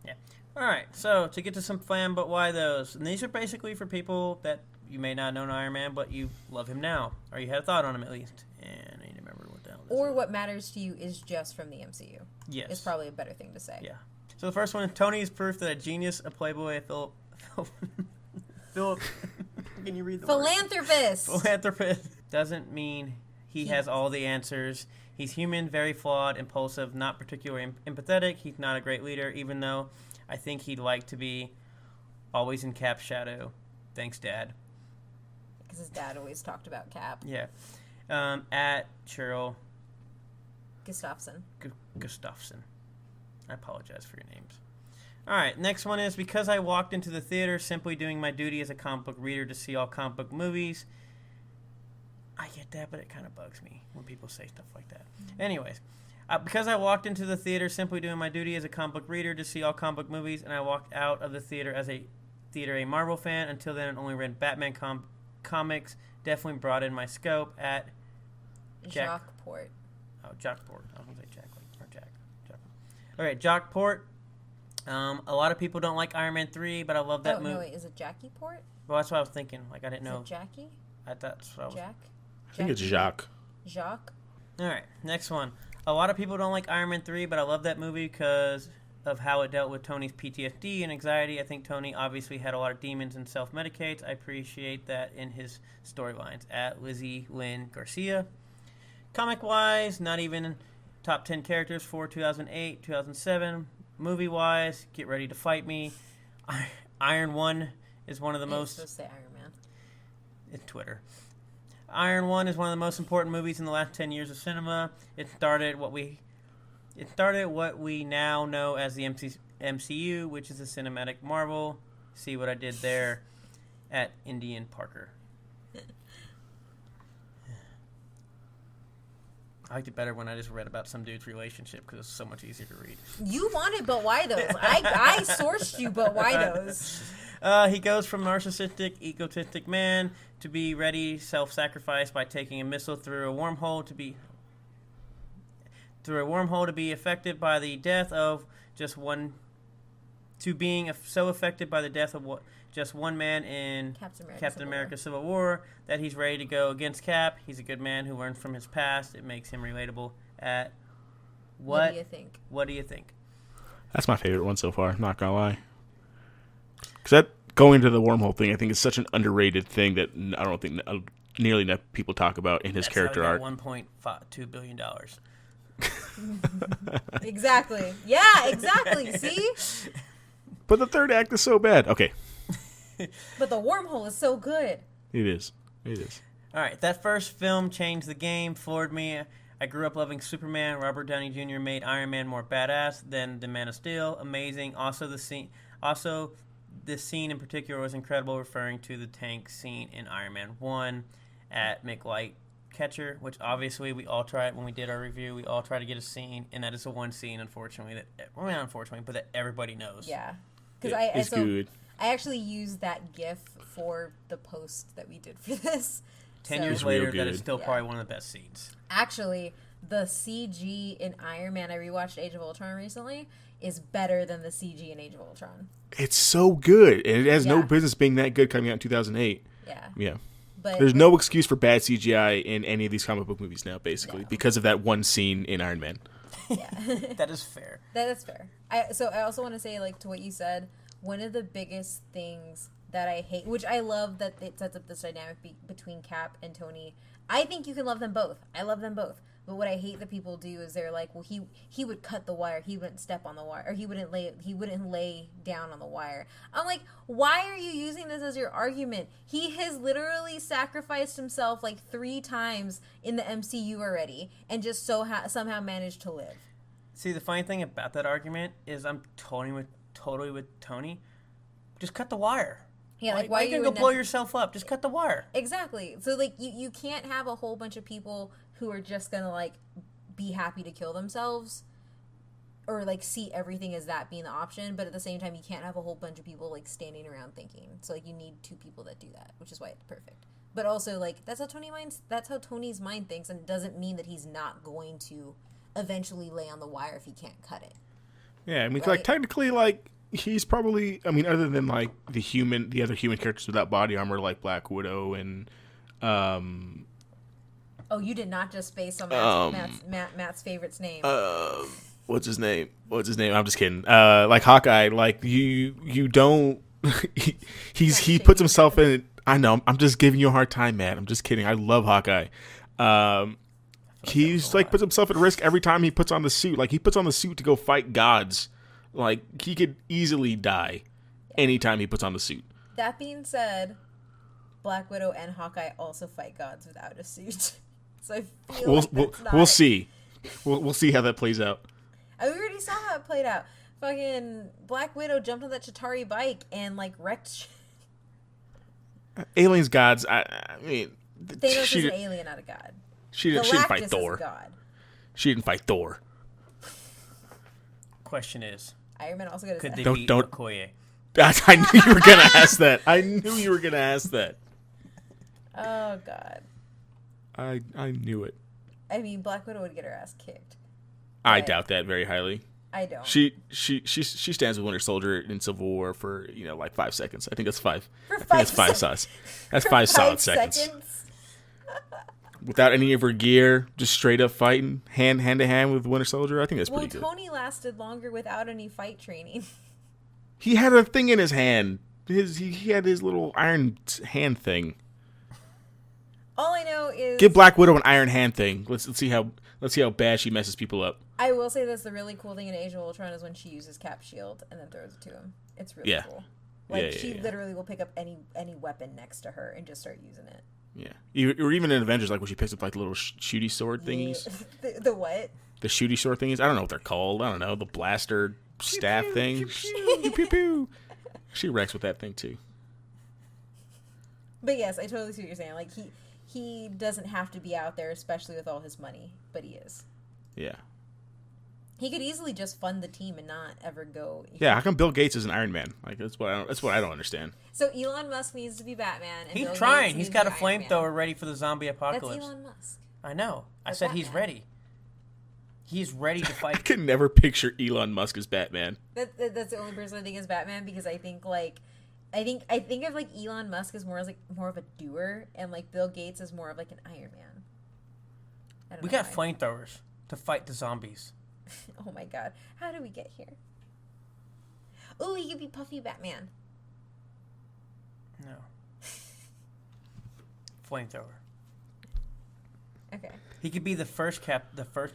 Yeah. All right. So, to get to some fun, but why those? And these are basically for people that you may not know Iron Man, but you love him now, or you had a thought on him at least. And I need to remember what the hell this Or is. what matters to you is just from the MCU. Yes. Is probably a better thing to say. Yeah. So the first one, Tony is proof that a genius, a playboy, a Philip, can you read the Philanthropist! Philanthropist doesn't mean he has all the answers. He's human, very flawed, impulsive, not particularly empathetic. He's not a great leader, even though I think he'd like to be always in Cap's shadow. Thanks, Dad. Because his dad always talked about Cap. Yeah. At Cheryl Gustafson. Gustafson. I apologize for your names. All right, next one is because I walked into the theater simply doing my duty as a comic book reader to see all comic book movies. I get that, but it kind of bugs me when people say stuff like that. Mm-hmm. Anyways, because I walked into the theater simply doing my duty as a comic book reader to see all comic book movies, and I walked out of the theater as a Marvel fan. Until then, I only read Batman comics. Definitely brought in my scope at Jacques Port. Oh, Jacques Port. I was going to say Jack. All right, Jock Port. A lot of people don't like Iron Man 3, but I love that movie. No, wait, is it Jackie Port? Well, that's what I was thinking. Like, I didn't know. Is it Jackie? That's what I was. Jack? I think it's Jacques. Jacques? All right, next one. A lot of people don't like Iron Man 3, but I love that movie because of how it dealt with Tony's PTSD and anxiety. I think Tony obviously had a lot of demons and self-medicates. I appreciate that in his storylines. At Lizzie Lynn Garcia. Comic-wise, not even top 10 characters for 2008, 2007. Movie-wise, get ready to fight me. Iron 1 is one of the most... Supposed to say Iron Man. It's Twitter. Iron 1 is one of the most important movies in the last 10 years of cinema. It started what we now know as the MCU, which is a cinematic Marvel. See what I did there at Indian Parker. I liked it better when I just read about some dude's relationship because it's so much easier to read. You wanted but why those? I sourced you but why those? He goes from narcissistic, egotistic man to be ready self-sacrifice by taking a missile through a wormhole to be affected by the death of just one. To being so affected by the death of just one man in Captain America Civil War that he's ready to go against Cap. He's a good man who learned from his past. It makes him relatable. What do you think? What do you think? That's my favorite one so far, not gonna lie. Because that going to the wormhole thing, I think is such an underrated thing that I don't think nearly enough people talk about in his character arc. $1.2 billion. Exactly. Yeah, exactly. See? But the third act is so bad. Okay. But the wormhole is so good. It is. All right, that first film changed the game, floored me. I grew up loving Superman. Robert Downey Jr. made Iron Man more badass than the Man of Steel. Amazing. This scene in particular was incredible, referring to the tank scene in Iron Man 1 at McLight Catcher, which obviously we all tried when we did our review. We all tried to get a scene, and that is the one scene, unfortunately, but that everybody knows. Yeah. It's good. I actually used that GIF for the post that we did for this. 10 years later, that is still probably one of the best scenes. Actually, the CG in Iron Man, I rewatched Age of Ultron recently, is better than the CG in Age of Ultron. It's so good. And it has no business being that good coming out in 2008. Yeah. Yeah. But There's no excuse for bad CGI in any of these comic book movies now, basically, because of that one scene in Iron Man. Yeah. That is fair. That is fair. So I also want to say, like, to what you said, one of the biggest things that I hate, which I love that it sets up this dynamic between Cap and Tony. I think you can love them both. I love them both. But what I hate that people do is they're like, well, he would cut the wire, he wouldn't step on the wire, or he wouldn't lay down on the wire. I'm like, why are you using this as your argument? He has literally sacrificed himself like 3 times in the MCU already, and just somehow managed to live. See, the funny thing about that argument is I'm totally with Tony. Just cut the wire. Yeah, like, why are you gonna go blow yourself up? Just cut the wire. Exactly. So, like, you can't have a whole bunch of people who are just gonna, like, be happy to kill themselves, or, like, see everything as that being the option, but at the same time, you can't have a whole bunch of people, like, standing around thinking. So, like, you need 2 people that do that, which is why it's perfect. But also, like, that's how Tony's mind thinks, and it doesn't mean that he's not going to eventually lay on the wire if he can't cut it. Yeah, I mean, right? like, technically, like, he's probably, I mean, other than, like, the other human characters without body armor, like Black Widow and, Oh, you did not just space on Matt's favorite's name. What's his name? I'm just kidding. Like Hawkeye, like you don't. he puts himself in. I know. I'm just giving you a hard time, man. I'm just kidding. I love Hawkeye. He's like puts himself at risk every time he puts on the suit. Like he puts on the suit to go fight gods. Like he could easily die anytime he puts on the suit. That being said, Black Widow and Hawkeye also fight gods without a suit. So I feel we'll see. We'll see how that plays out. We already saw how it played out. Fucking Black Widow jumped on that Chitauri bike and like wrecked. Aliens, gods. I mean, Thanos is an alien, not a god. She didn't fight Galactus Thor. Is a god. She didn't fight Thor. Question is, Iron Man also got his could they ass. beat Okoye? I knew you were gonna ask that. Oh god. I knew it. I mean, Black Widow would get her ass kicked. I doubt that very highly. I don't. She stands with Winter Soldier in Civil War for like 5 seconds. I think that's 5. For I think that's 5 solid. That's 5 solid seconds. Without any of her gear, just straight up fighting hand to hand with Winter Soldier. I think that's pretty good. Tony lasted longer without any fight training. He had a thing in his hand. He had his little iron hand thing. All I know is Give Black Widow an iron hand thing. Let's see how bad she messes people up. I will say this: the really cool thing in Age of Ultron is when she uses Cap's shield and then throws it to him. It's really cool. Like she literally will pick up any weapon next to her and just start using it. Yeah, or even in Avengers, like when she picks up like the little shooty sword thingies. Yeah. The what? The shooty sword thingies. I don't know what they're called. I don't know, the blaster staff thing. Pew, pew, pew. She wrecks with that thing too. But yes, I totally see what you're saying. Like he doesn't have to be out there, especially with all his money, but he is. Yeah. He could easily just fund the team and not ever go. Yeah, how come Bill Gates is an Iron Man? Like that's what I don't understand. So Elon Musk needs to be Batman. And He's Bill trying. Gates He's needs got a to be Iron Man. flamethrower ready for the zombie apocalypse. That's Elon Musk. I know. I said Batman. he's ready. He's ready to fight. I can never picture Elon Musk as Batman. That's the only person I think is Batman, because I think of like Elon Musk as more of a doer, and like Bill Gates as more of like an Iron Man. We got flamethrowers to fight the zombies. Oh my god. How did we get here? Oh, he could be Puffy Batman. No. Flamethrower. Okay. He could be the first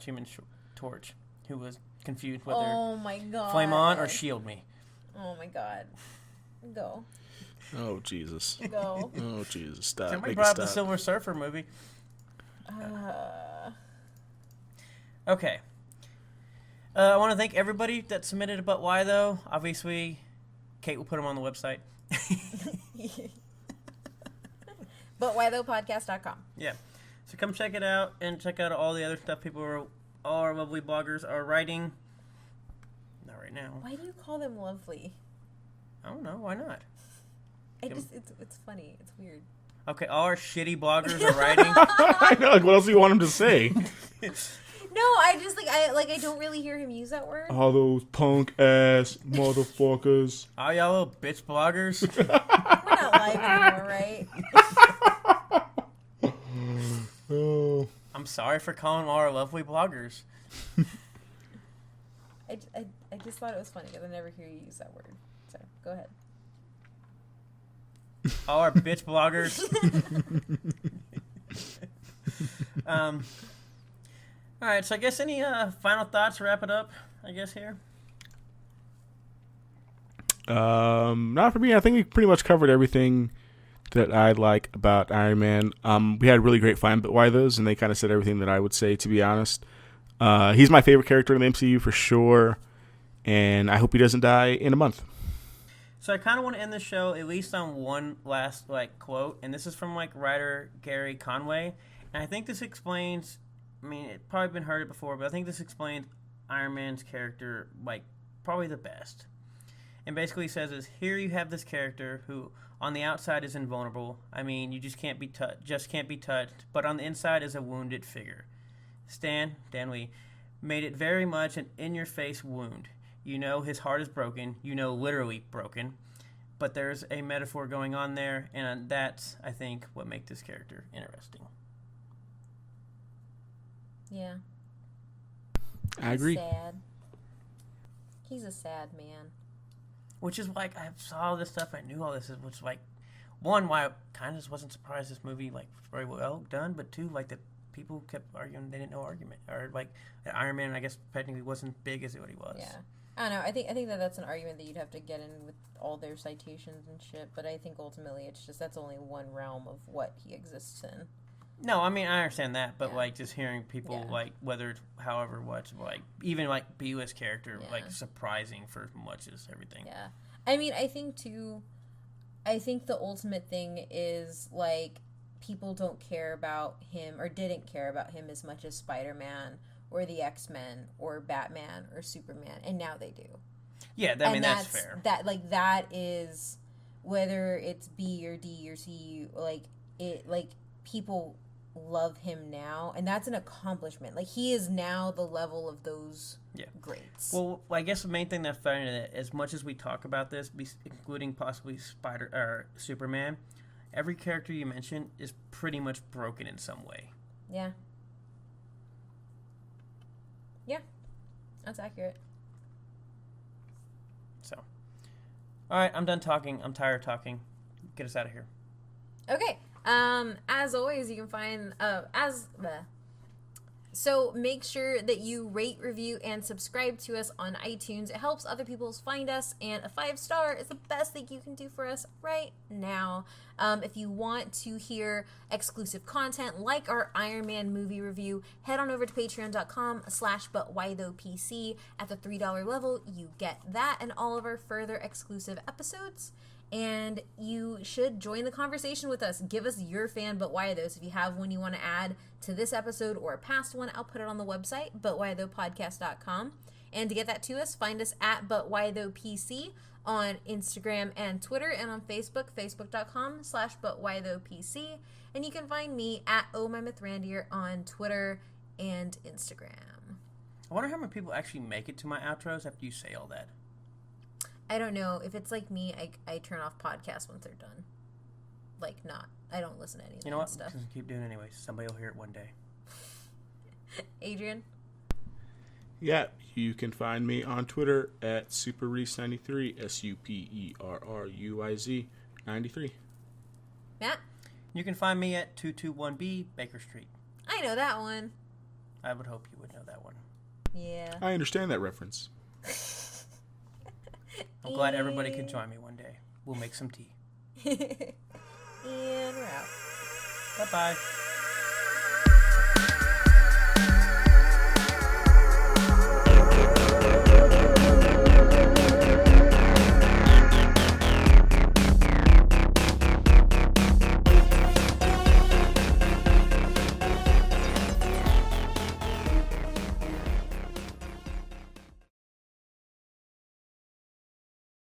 human torch who was confused whether Oh my god. flame on or shield me. Oh my god. Go. Oh Jesus. Go. Oh Jesus. Stop. Somebody Make brought it up the stop. Silver Surfer movie. Okay. I want to thank everybody that submitted about why, though. Obviously, Kate will put them on the website. But whythoughpodcast.com. Yeah. So come check it out and check out all the other stuff all our lovely bloggers are writing. Not right now. Why do you call them lovely? I don't know. Why not? It's funny. It's weird. Okay, all our shitty bloggers are writing. I know. Like, what else do you want him to say? No, I just I don't really hear him use that word. All those punk ass motherfuckers. All y'all little bitch bloggers. We're not live anymore, right? Oh. I'm sorry for calling all our lovely bloggers. I just thought it was funny because I never hear you use that word. So go ahead. All our bitch bloggers. All right, so I guess any final thoughts to wrap it up, I guess, here? Not for me. I think we pretty much covered everything that I like about Iron Man. We had really great fun, but why those? And they kind of said everything that I would say, to be honest. He's my favorite character in the MCU for sure, and I hope he doesn't die in a month. So I kind of want to end the show at least on one last quote, and this is from writer Gary Conway, and I think this explains. I mean, it's probably been heard it before, but I think this explains Iron Man's character probably the best. And basically says is, here you have this character who on the outside is invulnerable. I mean, you just can't be touched, but on the inside is a wounded figure. Dan Lee, made it very much an in-your-face wound. You know his heart is broken. You know literally broken. But there's a metaphor going on there, and that's, I think, what makes this character interesting. Yeah. I agree. Sad. He's a sad man. Which is I saw all this stuff, I knew all this, which one, why I kind of just wasn't surprised this movie was very well done, but two, the people kept arguing they didn't know argument, or that Iron Man, I guess, technically wasn't big as what he was. Yeah. I don't know. I think that's an argument that you'd have to get in with all their citations and shit, but I think ultimately it's just that's only one realm of what he exists in. No, I mean, I understand that, but Yeah. just hearing people whether it's however much even B-list character surprising for much as everything. Yeah. I mean, I think the ultimate thing is people don't care about him or didn't care about him as much as Spider-Man or the X-Men or Batman or Superman, and now they do. Yeah, that's fair. That is, whether it's B or D or C, people love him now, and that's an accomplishment. He is now the level of those greats. Well, I guess the main thing that I found that as much as we talk about this, including possibly Superman, every character you mentioned is pretty much broken in some way. Yeah. Yeah, that's accurate. So, all right, I'm done talking. I'm tired of talking. Get us out of here. Okay. As always, you can find so make sure that you rate, review, and subscribe to us on iTunes. It helps other people find us, and a 5-star is the best thing you can do for us right now. If you want to hear exclusive content like our Iron Man movie review, head on over to patreon.com/butwhythoughpc. At the $3 level, you get that and all of our further exclusive episodes. And you should join the conversation with us. Give us your fan But Why Those. If you have one you want to add to this episode or a past one, I'll put it on the website, butwhythoughpodcast.com. And to get that to us, find us at butwhythoughpc on Instagram and Twitter, and on Facebook, facebook.com/butwhythoughpc. And you can find me at ohmymythrandier on Twitter and Instagram. I wonder how many people actually make it to my outros after you say all that. I don't know. If it's like me, I turn off podcasts once they're done. I don't listen to any of that stuff. Just keep doing it anyway. Somebody will hear it one day. Adrian? Yeah, you can find me on Twitter at SuperRuiz93, SuperRuiz 93. Matt? You can find me at 221B Baker Street. I know that one. I would hope you would know that one. Yeah. I understand that reference. I'm glad everybody could join me one day. We'll make some tea. And we're out. Bye-bye.